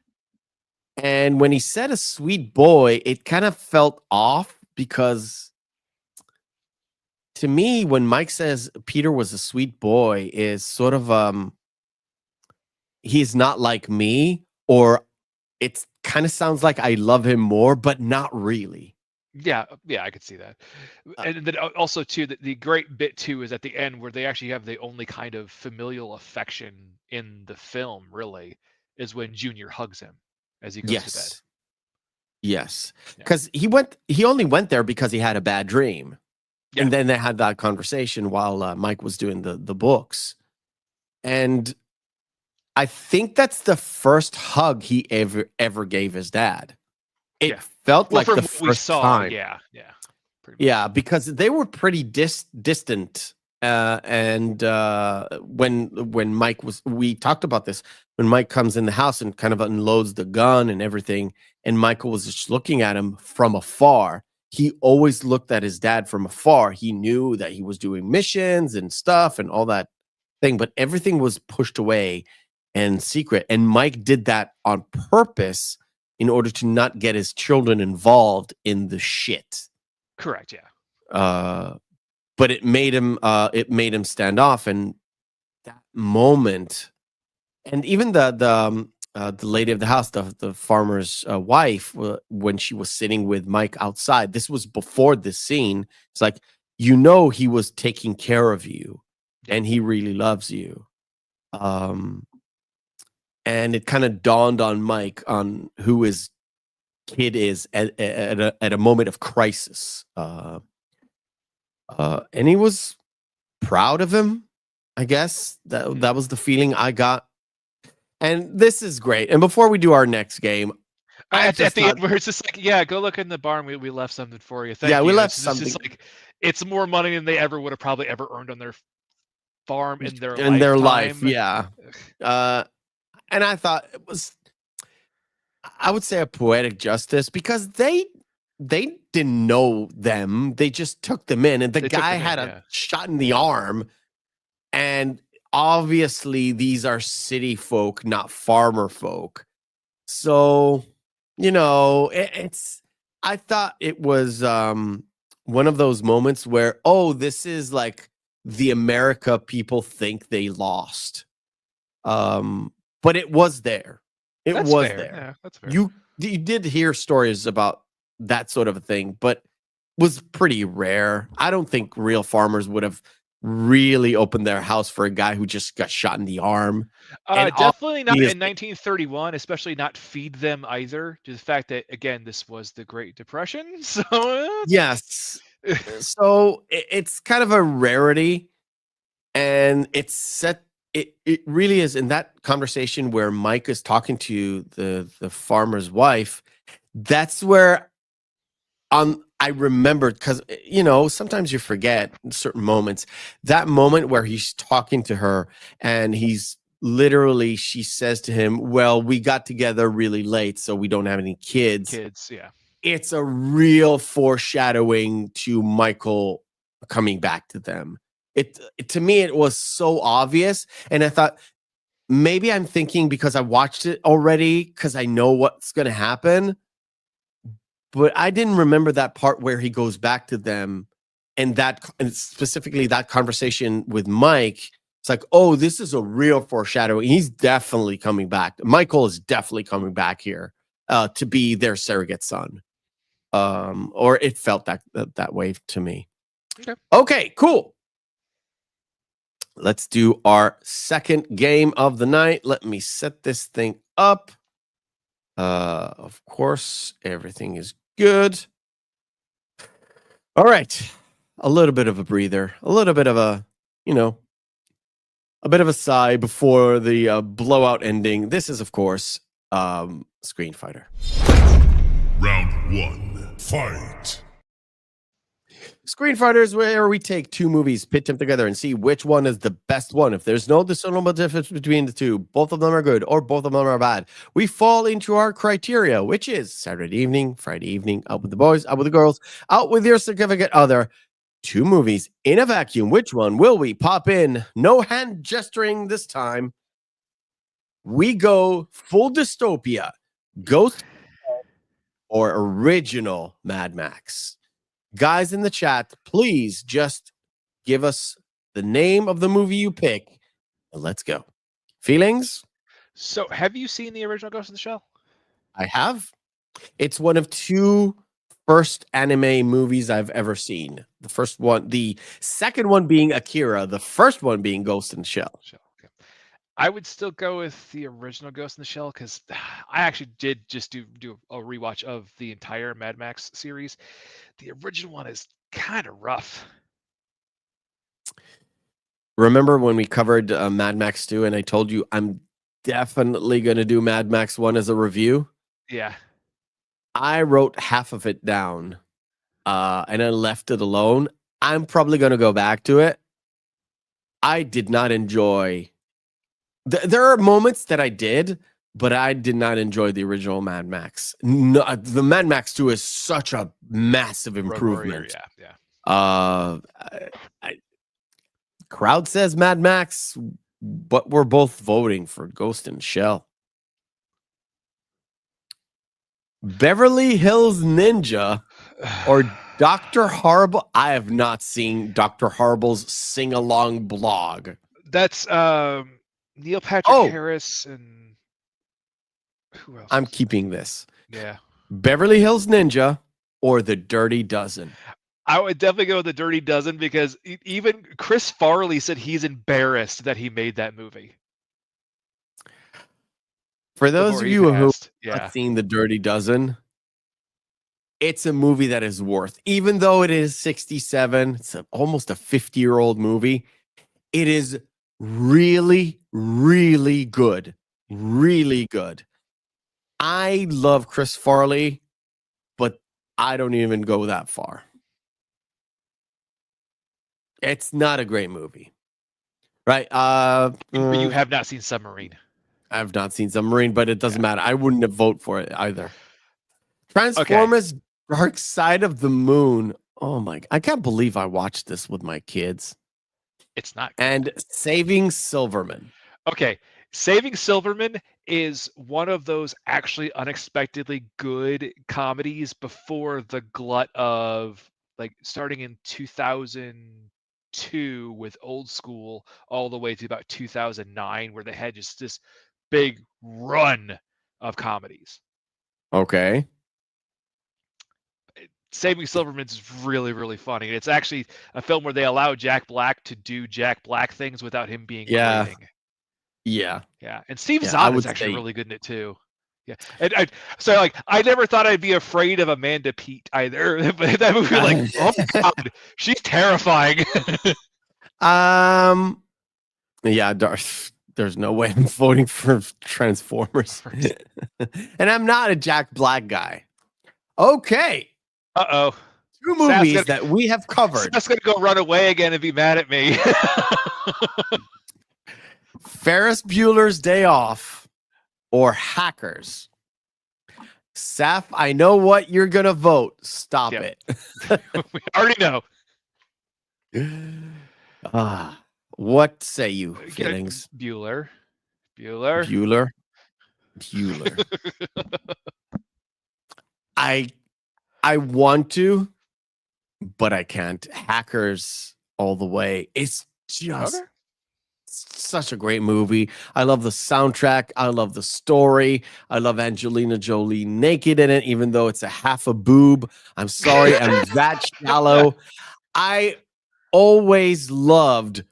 And when he said a sweet boy, it kind of felt off, because to me, when Mike says Peter was a sweet boy, is sort of he's not like me, or it kind of sounds like I love him more, but not really. Yeah, I could see that. And then also too, the great bit too is at the end where they actually have the only kind of familial affection in the film, really, is when Junior hugs him as he goes to bed. Yes, because he only went there because he had a bad dream. Yeah. And then they had that conversation while Mike was doing the books. And I think that's the first hug he ever gave his dad. It felt like the first time. Yeah, because they were pretty distant. And when Mike we talked about this, when Mike comes in the house and kind of unloads the gun and everything, and Michael was just looking at him from afar. He always looked at his dad from afar. He knew that he was doing missions and stuff and all that thing, but everything was pushed away and secret. And Mike did that on purpose in order to not get his children involved in the shit. Correct. Yeah. But it made him stand off. And that moment, and even the the lady of the house, the farmer's wife, when she was sitting with Mike outside. This was before this scene. It's like, he was taking care of you, and he really loves you. And it kind of dawned on Mike on who his kid is at a moment of crisis. And he was proud of him, I guess. That was the feeling I got. And this is great. And before we do our next game, at the end where it's just like, yeah, go look in the barn. We left something for you. Thank you. We left It's something. just like, it's more money than they ever would have probably ever earned on their farm in their life. lifetime. Yeah. And I thought it was, I would say, a poetic justice, because they didn't know them. They just took them in, and the guy had a shot in the arm, and obviously these are city folk, not farmer folk. So, I thought it was one of those moments where, this is like the America people think they lost. But it was there. That's there. Yeah, that's fair. You did hear stories about that sort of a thing, but was pretty rare. I don't think real farmers would have really opened their house for a guy who just got shot in the arm. Definitely not in 1931, especially not feed them either. To the fact that, again, this was the Great Depression. So yes. So it's kind of a rarity, and it's set. It really is, in that conversation where Mike is talking to the farmer's wife. That's where I remembered, because sometimes you forget in certain moments. That moment where he's talking to her, and she says to him, "Well, we got together really late, so we don't have any kids." Yeah. It's a real foreshadowing to Michael coming back to them. To me, it was so obvious, and I thought, maybe I'm thinking because I watched it already, because I know what's going to happen. But I didn't remember that part where he goes back to them, and specifically that conversation with Mike. It's like, this is a real foreshadowing. He's definitely coming back. Michael is definitely coming back here to be their surrogate son. Or it felt that way to me. Okay, cool. Let's do our second game of the night. Let me set this thing up. Of course, everything is good. All right. A little bit of a breather. A little bit of a bit of a sigh before the blowout ending. This is, of course, Screen Fighter. Round 1, fight. Screen Fighter is where we take two movies, pitch them together, and see which one is the best one. If there's no discernible difference between the two, both of them are good or both of them are bad, we fall into our criteria, which is Saturday evening, Friday evening, out with the boys, out with the girls, out with your significant other. Two movies in a vacuum. Which one will we pop in? No hand gesturing this time. We go full dystopia, Ghost, or original Mad Max. Guys in the chat, please just give us the name of the movie you pick, and let's go. Feelings? So, have you seen the original Ghost in the Shell? I have. It's one of two first anime movies I've ever sine. The second one being Akira, the first one being Ghost in the Shell. Okay. I would still go with the original Ghost in the Shell, because I actually did just do a rewatch of the entire Mad Max series. The original one is kind of rough. Remember when we covered Mad Max 2 and I told you I'm definitely going to do Mad Max 1 as a review? Yeah. I wrote half of it down and I left it alone. I'm probably going to go back to it. I did not enjoy... There are moments that I did, but I did not enjoy the original Mad Max. No, the Mad Max 2 is such a massive improvement. Yeah. Crowd says Mad Max, but we're both voting for Ghost in the Shell. Beverly Hills Ninja or Dr. Horrible. I have not seen Dr. Horrible's sing-along blog. That's Neil Patrick Harris and Who else? I'm keeping this. Yeah. Beverly Hills Ninja or The Dirty Dozen. I would definitely go with The Dirty Dozen because even Chris Farley said he's embarrassed that he made that movie. For those Before of he you who passed. have Yeah. not seen The Dirty Dozen, it's a movie that is worth, even though it is 67, it's almost a 50-year-old movie. It is really, really good. Really good. I love Chris Farley, but I don't even go that far. It's not a great movie. Right? But you have not seen Submarine. I've not seen Submarine, but it doesn't matter. I wouldn't have voted for it either. Transformers Dark Side of the Moon. Oh my, I can't believe I watched this with my kids. It's not good. And Saving Silverman. Okay. Saving Silverman is one of those actually unexpectedly good comedies before the glut of like starting in 2002 with Old School all the way to about 2009 where they had just this big run of comedies. Okay. Saving Silverman's is really, really funny. And it's actually a film where they allow Jack Black to do Jack Black things without him being grating. Yeah. Yeah. And Steve I Zahn would is actually say- really good in it too. Yeah. And I never thought I'd be afraid of Amanda Peet either. But that movie, like, oh my God, she's terrifying. Yeah, there's no way I'm voting for Transformers. And I'm not a Jack Black guy. Okay. Uh-oh. Two movies that we have covered. Seth's gonna go run away again and be mad at me. Ferris Bueller's Day Off or Hackers. Saf, I know what you're gonna vote. Stop it. We already know. What say you, feelings? Bueller. Bueller. I want to, but I can't. Hackers all the way. It's just such a great movie. I love the soundtrack. I love the story. I love Angelina Jolie naked in it, even though it's a half a boob. I'm sorry, I'm that shallow. I always loved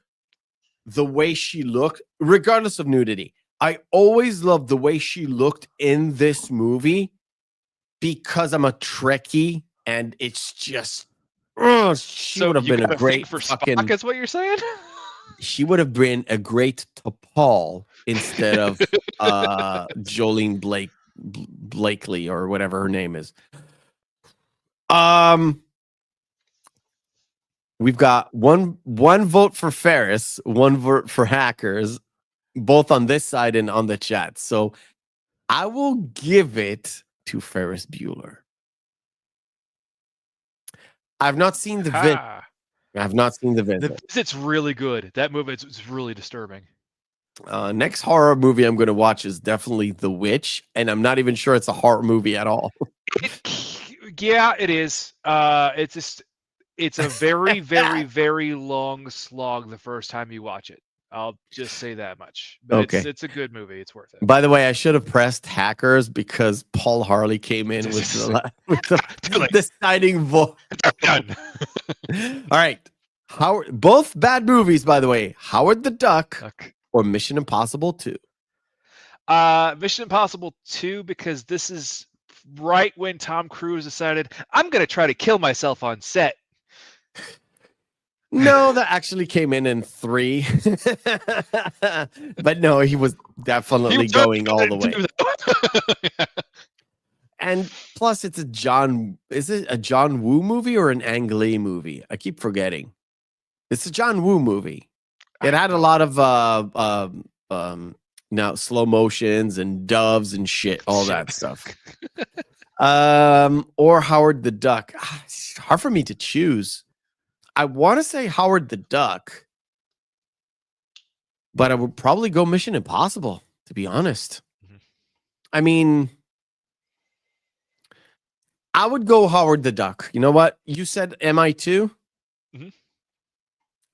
the way she looked, regardless of nudity. I always loved the way she looked in this movie because I'm a Trekkie, and it's just, she would have been a great fucking. Spock is what you're saying? She would have been a great T'Pol instead of Jolene Blakely or whatever her name is. We've got one vote for Ferris, one vote for Hackers, both on this side and on the chat. So I will give it to Ferris Bueller. I've not seen the vid. I've not seen the vid. The Visit's really good. That movie is really disturbing. Next horror movie I'm going to watch is definitely The Witch, and I'm not even sure it's a horror movie at all. Yeah, it is. It's a very, very, very long slog the first time you watch it. I'll just say that much. But Okay. it's a good movie. It's worth it. By the way, I should have pressed Hackers because Paul Harley came in with the deciding vote. Done. All right. Both bad movies, by the way. Howard the Duck or Mission Impossible 2? Mission Impossible 2, because this is right when Tom Cruise decided, I'm going to try to kill myself on set. No, that actually came in 3. But no, he was definitely going all the way. And plus, is it a John Woo movie or an Ang Lee movie? I keep forgetting. It's a John Woo movie. It had a lot of now slow motions and doves and shit, all that stuff. Or Howard the Duck. It's hard for me to choose. I want to say Howard the Duck, but I would probably go Mission Impossible, to be honest. I mean, I would go Howard the Duck. You know what? You said MI2?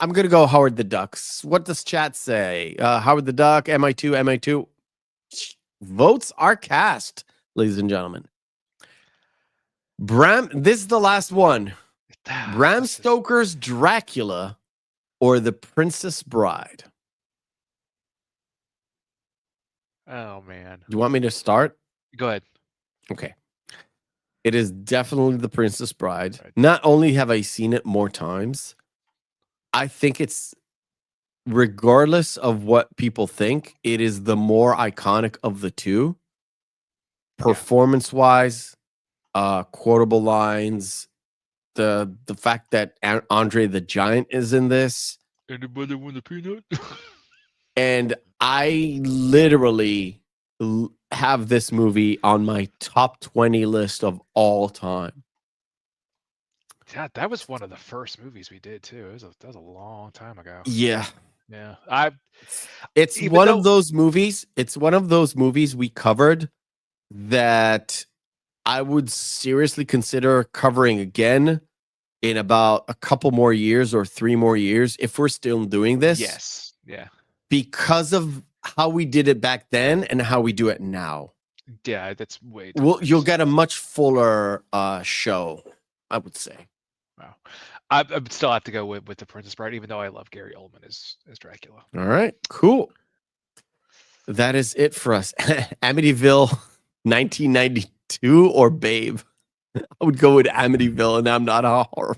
I'm going to go Howard the Ducks. What does chat say? Howard the Duck, MI2, MI2. Votes are cast, ladies and gentlemen. This is the last one. Bram Stoker's Dracula or The Princess Bride? Oh, man. You want me to start? Go ahead. Okay. It is definitely The Princess Bride. Not only have I seen it more times, I think it's, regardless of what people think, it is the more iconic of the two. Performance-wise, quotable lines, the fact that Andre the Giant is in this. Anybody want a peanut? And I literally have this movie on my top 20 list of all time. Yeah, that was one of the first movies we did too. That was a long time ago. Yeah. Yeah. It's one of those movies. It's one of those movies we covered that I would seriously consider covering again in about a couple more years or 3 more years if we're still doing this. Yes. Yeah. Because of how we did it back then and how we do it now. Yeah, that's way. You'll get a much fuller show, I would say. Wow. I still have to go with The Princess Bride, even though I love Gary Oldman as Dracula. All right, cool. That is it for us. Amityville 1992 or Babe? I would go with Amityville, and I'm not a horror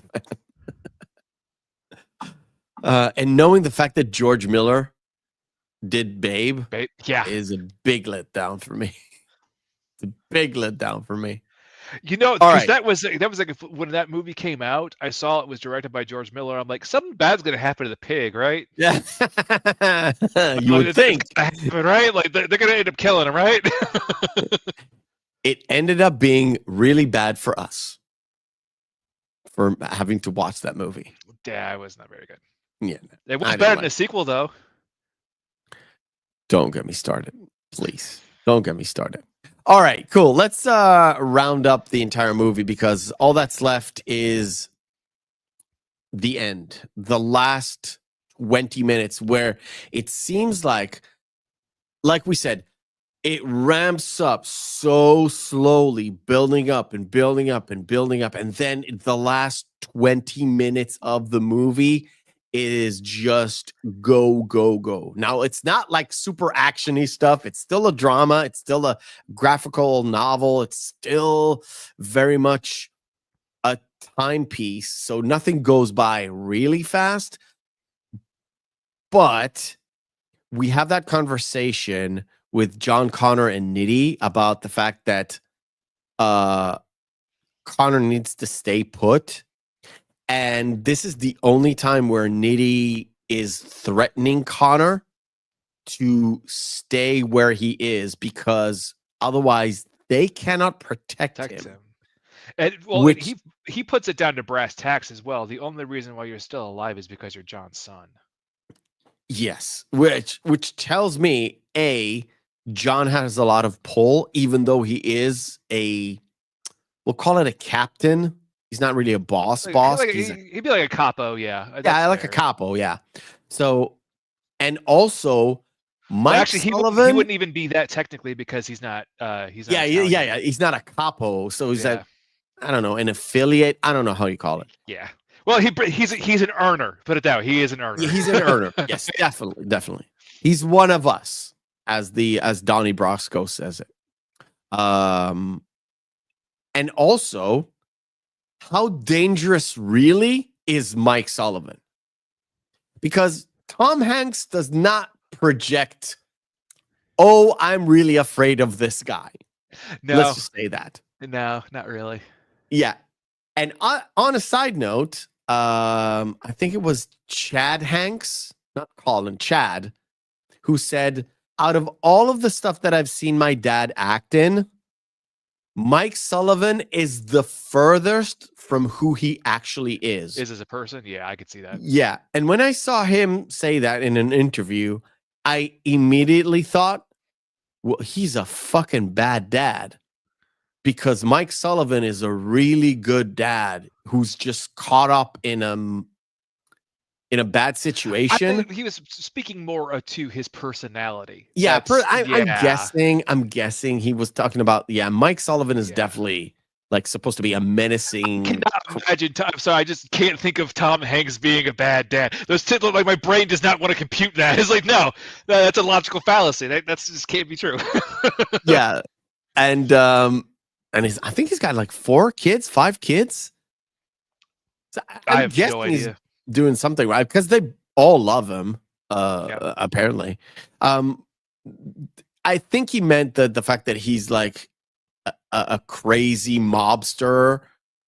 fan. And knowing the fact that George Miller did Babe is a big letdown for me. It's a big letdown for me. You know, right. that was like when that movie came out, I saw it was directed by George Miller. I'm like, something bad's gonna happen to the pig, right? Yeah, you would think, right? Like they're gonna end up killing him, right? It ended up being really bad for us for having to watch that movie. Yeah, it was not very good. Yeah, it was better than the sequel, though. Don't get me started, please. Don't get me started. All right, cool. Let's round up the entire movie because all that's left is the end. The last 20 minutes where it seems like we said, it ramps up so slowly, building up and building up and building up. And then the last 20 minutes of the movie is just go, go, go. Now, it's not like super action-y stuff. It's still a drama. It's still a graphical novel. It's still very much a timepiece. So nothing goes by really fast. But we have that conversation with John Connor and Nitty about the fact that Connor needs to stay put. And this is the only time where Nitty is threatening Connor to stay where he is because otherwise they cannot protect him. And he puts it down to brass tacks as well. The only reason why you're still alive is because you're John's son. Yes, which tells me John has a lot of pull, even though he is we'll call it a captain. He's not really a boss. He'd be like a capo, yeah. Yeah, like a capo, yeah. So, and also, Mike Sullivan, he wouldn't even be that technically because he's not. He's not yeah. He's not a capo, so he's I don't know, an affiliate. I don't know how you call it. Yeah. Well, he's an earner. Put it down. He is an earner. Yeah, he's an earner. Yes, definitely. He's one of us, as Donnie Brasco says it. And also, how dangerous really is Mike Sullivan? Because Tom Hanks does not project, oh, I'm really afraid of this guy. No. Let's just say that. No, not really. Yeah. And on a side note, I think it was Chad Hanks, not Colin, Chad, who said, out of all of the stuff that I've seen my dad act in, Mike Sullivan is the furthest from who he actually is. Is as a person? Yeah, I could see that. Yeah. And when I saw him say that in an interview, I immediately thought, well, he's a fucking bad dad. Because Mike Sullivan is a really good dad who's just caught up in in a bad situation. I think he was speaking more to his personality. Yeah, I'm guessing he was talking about. Yeah, Mike Sullivan is definitely like supposed to be a menacing. I cannot imagine Tom. So I just can't think of Tom Hanks being a bad dad. Those two, like my brain does not want to compute that. It's like no, that's a logical fallacy. That's just can't be true. Yeah, and I think he's got like 5 kids. So I have no idea. He's doing something right because they all love him. Apparently, I think he meant the fact that he's like a crazy mobster,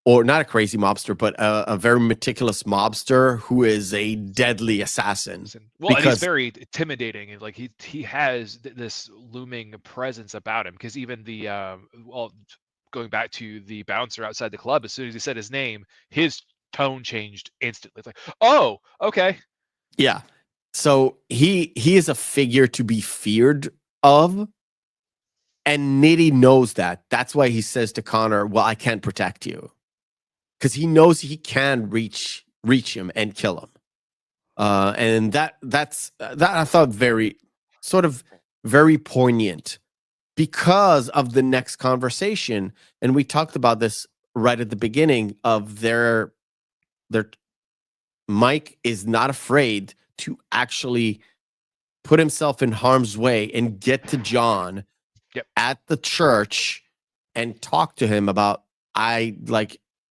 or not a crazy mobster, but a very meticulous mobster who is a deadly assassin. Well, and he's very intimidating, and like he has this looming presence about him. Because even the going back to the bouncer outside the club, as soon as he said his name, his tone changed instantly. It's like, oh, okay. Yeah. So he is a figure to be feared of. And Nitty knows that. That's why he says to Connor, well, I can't protect you. Because he knows he can reach him and kill him. And that I thought very poignant because of the next conversation. And we talked about this right at the beginning of their Mike is not afraid to actually put himself in harm's way and get to John at the church and talk to him about,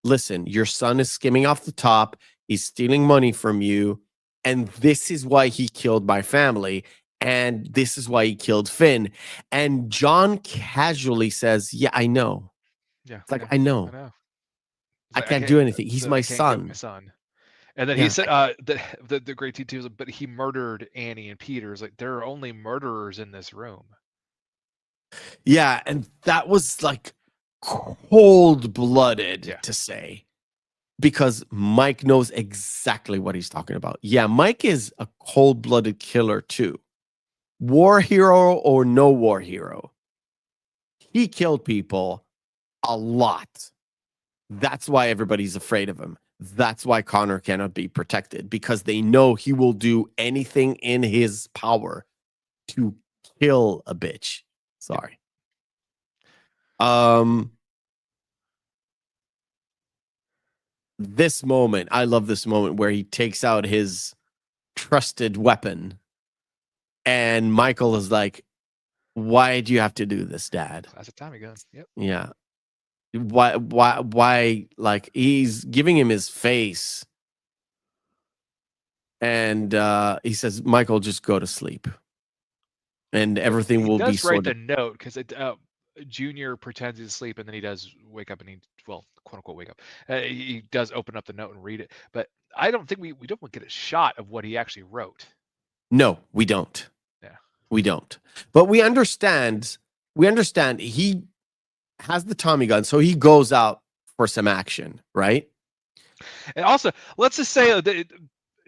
listen, your son is skimming off the top. He's stealing money from you. And this is why he killed my family. And this is why he killed Finn. And John casually says, yeah, I know. Yeah. It's like, I know. I can't do anything. He's my son. And then he said, the great T2 was, but he murdered Annie and Peter. It's like, there are only murderers in this room. Yeah, and that was like cold-blooded to say, because Mike knows exactly what he's talking about. Yeah, Mike is a cold-blooded killer too. War hero or no war hero, he killed people a lot. That's why everybody's afraid of him. That's why Connor cannot be protected, because they know he will do anything in his power to kill a bitch. Sorry. This moment, I love this moment where he takes out his trusted weapon and Michael is like, why do you have to do this, Dad? That's a Tommy gun. Yep. Yeah. Why, like, he's giving him his face. And he says, Michael, just go to sleep. And everything will be sorted. He does write the note, because Junior pretends he's asleep, and then he does wake up, and quote unquote wake up. He does open up the note and read it. But I don't think we don't get a shot of what he actually wrote. No, we don't. Yeah. We don't. But we understand he has the Tommy gun, so he goes out for some action, right? And also, let's just say that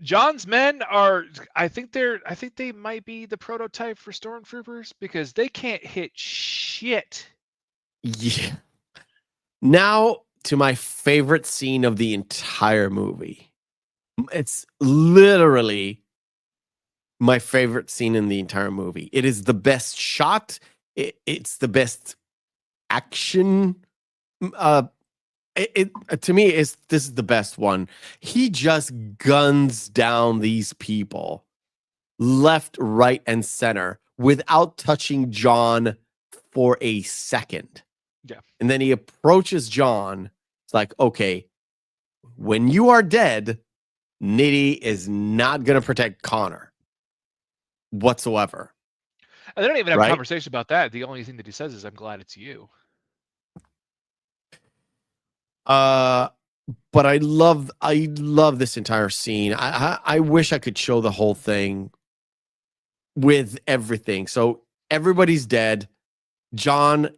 John's men are, I think they might be the prototype for stormtroopers, because they can't hit shit. Yeah. Now to my favorite scene of the entire movie. It's literally my favorite scene in the entire movie. It is the best shot. It's the best action. To me, this is the best one. He just guns down these people left, right, and center without touching John for a second. Yeah. And then he approaches John. It's like, okay, when you are dead, Nitty is not going to protect Connor whatsoever. And they don't even have a conversation about that. The only thing that he says is, I'm glad it's you. But I love this entire scene. I wish I could show the whole thing with everything. So everybody's dead. John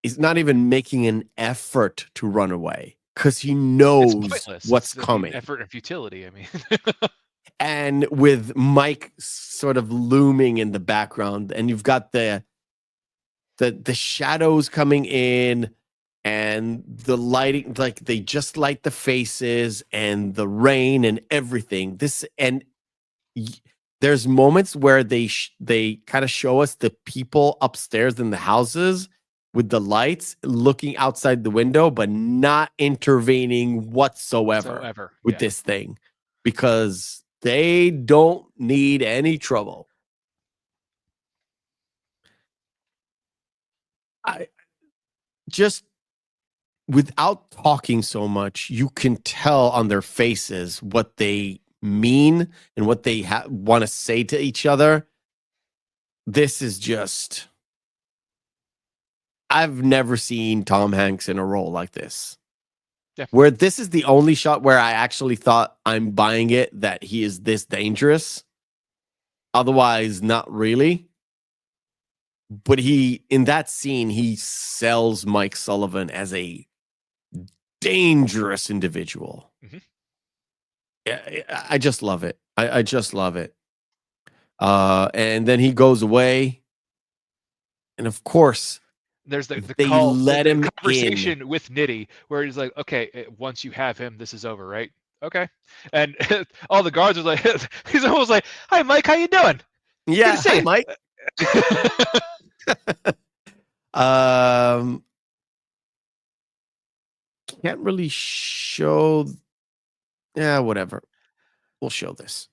is not even making an effort to run away because he knows what's coming. Effort and futility, I mean. And with Mike sort of looming in the background, and you've got the shadows coming in. and the lighting, like they just light the faces and the rain and everything. There's moments where they kind of show us the people upstairs in the houses with the lights looking outside the window, but not intervening whatsoever with this thing, because they don't need any trouble. I just, without talking so much, you can tell on their faces what they mean and what they want to say to each other. This is just, I've never seen Tom Hanks in a role like this. Yeah. Where this is the only shot where I actually thought, I'm buying it, that he is this dangerous. Otherwise, not really. But in that scene, he sells Mike Sullivan as a dangerous individual. Mm-hmm. I just love it. I just love it. And then he goes away. And of course, there's the they call, let him conversation with Nitty, where he's like, okay, once you have him, this is over, right? Okay. And all the guards are like, he's almost like, hi, Mike, how you doing? Yeah, hi, Mike. Can't really show. Yeah, whatever. We'll show this.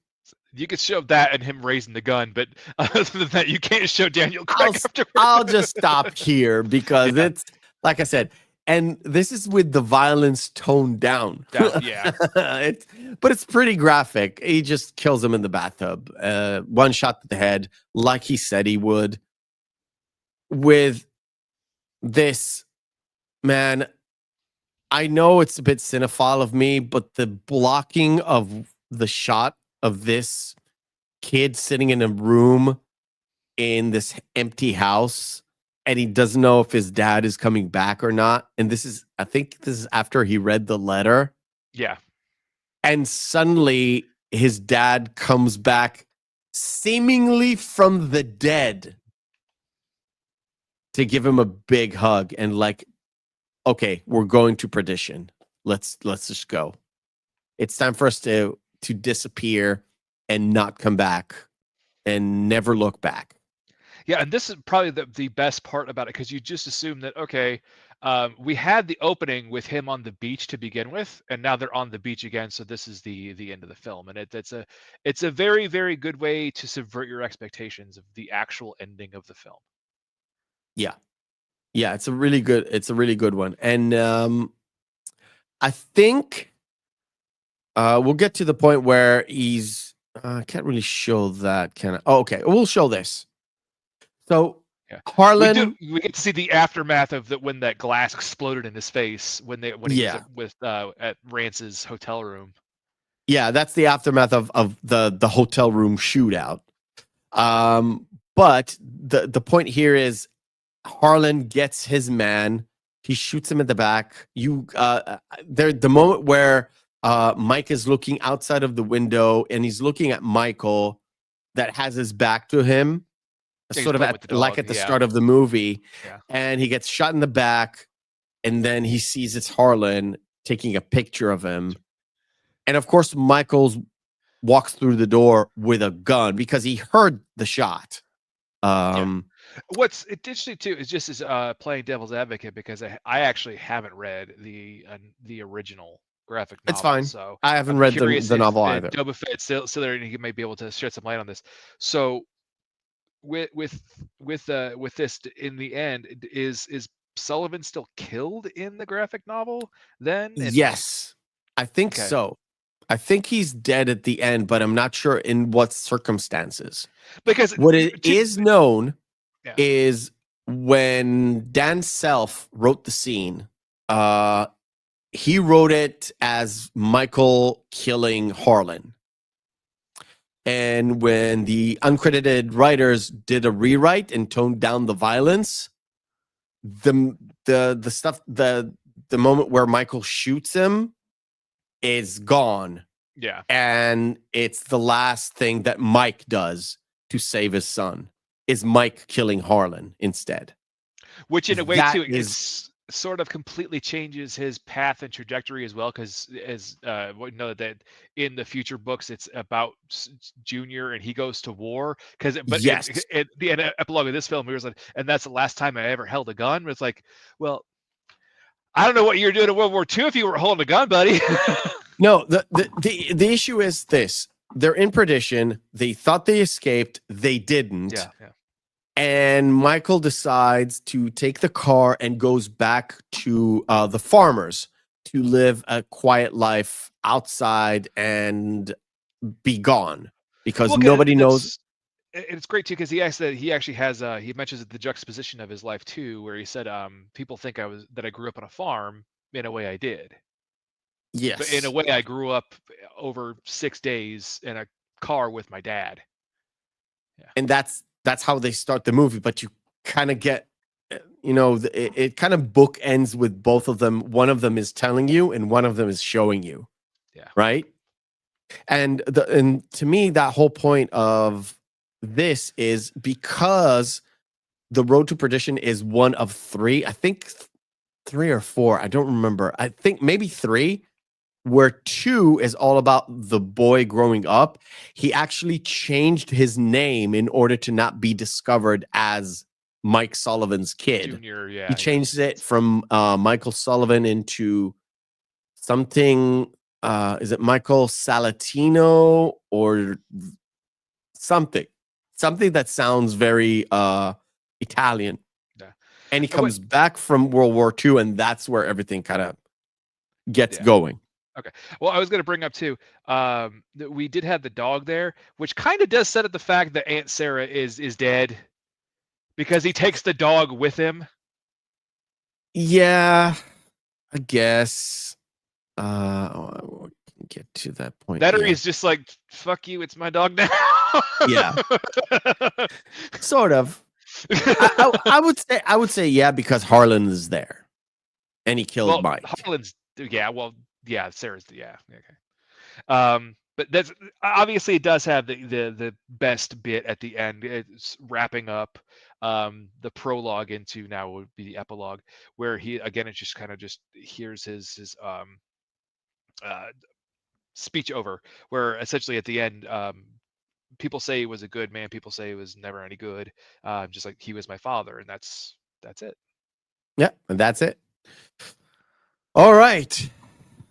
You could show that and him raising the gun, but other than that, you can't show Daniel Craig afterwards. I'll just stop here because it's, like I said, and this is with the violence toned down. Yeah. But it's pretty graphic. He just kills him in the bathtub. One shot to the head, like he said he would. With this, man, I know it's a bit cinephile of me, but the blocking of the shot of this kid sitting in a room in this empty house, and he doesn't know if his dad is coming back or not. And I think this is after he read the letter. Yeah. And suddenly his dad comes back seemingly from the dead to give him a big hug and like, okay, we're going to perdition. Let's just go. It's time for us to disappear and not come back and never look back. Yeah, and this is probably the best part about it, because you just assume that, okay, we had the opening with him on the beach to begin with, and now they're on the beach again, so this is the end of the film. And it's a very, very good way to subvert your expectations of the actual ending of the film. Yeah. Yeah, it's a really good one. And I think we'll get to the point where he's I can't really show that, can I? Oh, okay. We'll show this. So Harlan, we get to see the aftermath of when that glass exploded in his face when he was at Rance's hotel room. Yeah, that's the aftermath of the hotel room shootout. But the point here is Harlan gets his man. He shoots him in the back. The moment where Mike is looking outside of the window and he's looking at Michael that has his back to him, sort of at the start of the movie. Yeah. And he gets shot in the back, and then he sees it's Harlan taking a picture of him. And of course, Michael walks through the door with a gun because he heard the shot. What's interesting too is just as playing devil's advocate, because I actually haven't read the original graphic novel. It's fine. So I haven't read the novel either. Boba Fett's still there, and he may be able to shed some light on this. So with this, in the end, is Sullivan still killed in the graphic novel then? Yes, I think so. I think he's dead at the end, but I'm not sure in what circumstances. Because what is known is when Dan Self wrote the scene, he wrote it as Michael killing Harlan. And when the uncredited writers did a rewrite and toned down the violence, the moment where Michael shoots him is gone. Yeah. And it's the last thing that Mike does to save his son is Mike killing Harlan instead. Which in a way too is sort of completely changes his path and trajectory as well, because as we know that in the future books it's about Junior and he goes to war, but Yes. in the epilogue of this film he was like, and that's the last time I ever held a gun. It's like, well, I don't know what you were doing in World War II if you were holding a gun, buddy. No, the issue is this: they're in perdition. They thought they escaped. They didn't. Yeah. And Michael decides to take the car and goes back to the farmers to live a quiet life outside and be gone because nobody knows. It's great too, because he actually has he mentions the juxtaposition of his life too, where he said, people think that I grew up on a farm. In a way I did. Yes. But in a way I grew up over 6 days in a car with my dad. Yeah. And that's how they start the movie, but you kind of get, it kind of bookends with both of them. One of them is telling you and one of them is showing you. Yeah. Right? And to me, that whole point of this is because the Road to Perdition is one of 3, I think 3 or 4, I don't remember. I think maybe 3, where 2 is all about the boy growing up. He actually changed his name in order to not be discovered as Mike Sullivan's kid. Junior, yeah. He changed it from Michael Sullivan into something, is it Michael Salatino or something that sounds very Italian. Yeah. And he comes back from World War II, and that's where everything kind of gets going. Okay. Well, I was going to bring up too, that we did have the dog there, which kind of does set up the fact that Aunt Sarah is dead, because he takes the dog with him. Yeah, I guess. We'll get to that point. That or he's just like, fuck you, it's my dog now. Yeah. Sort of. I would say yeah, because Harlan is there. And he killed Mike. Harlan's Sarah's okay. But that's obviously, it does have the best bit at the end. It's wrapping up the prologue into now would be the epilogue, where he again it just kind of just hears his speech over, where essentially at the end people say he was a good man, people say he was never any good, just like he was my father, and that's it. Yeah, and that's it. All right.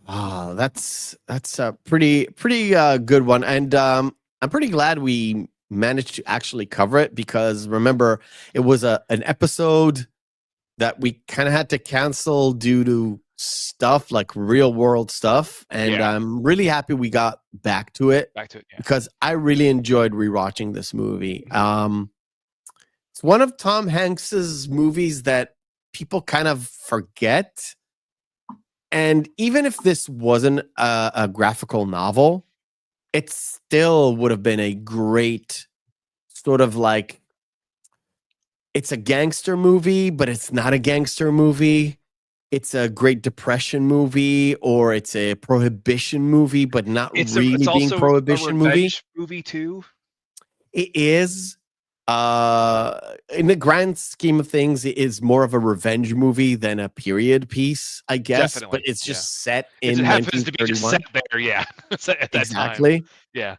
That's a pretty good one, and I'm pretty glad we managed to actually cover it, because remember, it was an episode that we kind of had to cancel due to stuff like real world stuff, and I'm really happy we got back to it. Because I really enjoyed rewatching this movie. It's one of Tom Hanks's movies that people kind of forget. And even if this wasn't a graphical novel, it still would have been a great sort of like, it's a gangster movie, but it's not a gangster movie. It's a Great Depression movie, or it's a Prohibition movie, but not really being Prohibition movie too. It is. In the grand scheme of things, it is more of a revenge movie than a period piece, I guess. Definitely, but it's just set in it happens to be just 1931. set there, at that Exactly. time. Yeah.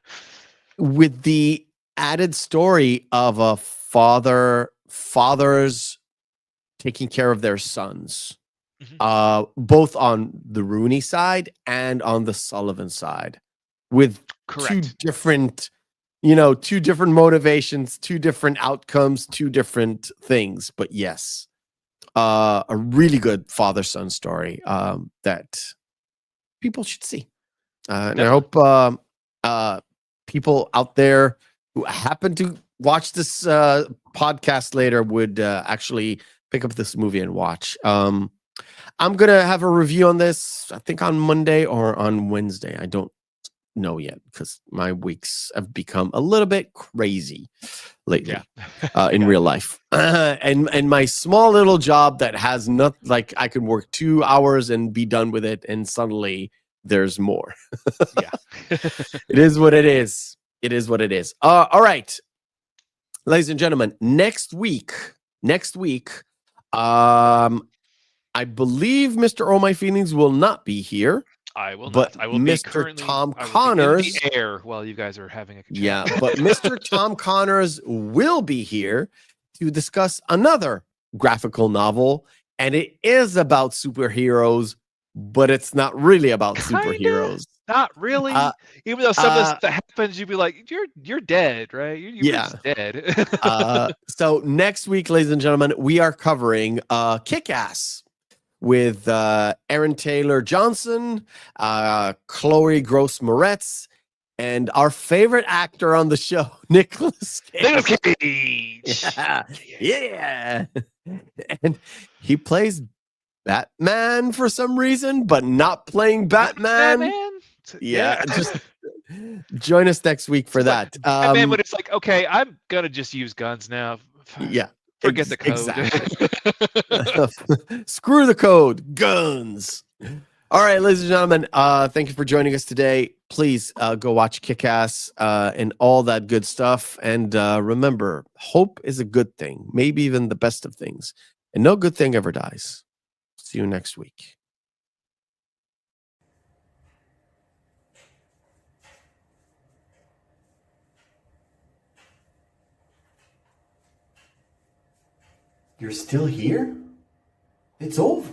With the added story of a fathers taking care of their sons, both on the Rooney side and on the Sullivan side, with two different motivations, 2 different outcomes, 2 different things. But yes, a really good father-son story that people should see. And I hope people out there who happen to watch this podcast later would actually pick up this movie and watch. I'm going to have a review on this, I think on Monday or on Wednesday. I don't know yet, because my weeks have become a little bit crazy lately in real life. And my small little job that has not, like, I could work 2 hours and be done with it, and suddenly there's more. It is what it is. It is what it is. All right, ladies and gentlemen, next week, I believe Mr. Oh My Feelings will not be here. I will but not. I will Mr. be currently Tom I will be Connors. in the air while you guys are having a chat. Yeah, but Mr. Tom Connors will be here to discuss another graphical novel, and it is about superheroes, but it's not really about superheroes. Not really. Even though some of the stuff that happens, you'd be like, "You're dead, right? You're dead." So next week, ladies and gentlemen, we are covering Kick-Ass with Aaron Taylor Johnson, Chloe Gross Moretz, and our favorite actor on the show, Nicolas Cage. Yeah. And he plays Batman for some reason, but not playing Batman. Yeah, just join us next week for that. Batman, when it's like, okay, I'm gonna just use guns now. Yeah. Forget the code. Exactly. Screw the code. Guns. All right, ladies and gentlemen, thank you for joining us today. Please go watch Kick-Ass and all that good stuff. And remember, hope is a good thing, maybe even the best of things. And no good thing ever dies. See you next week. You're still here? It's over.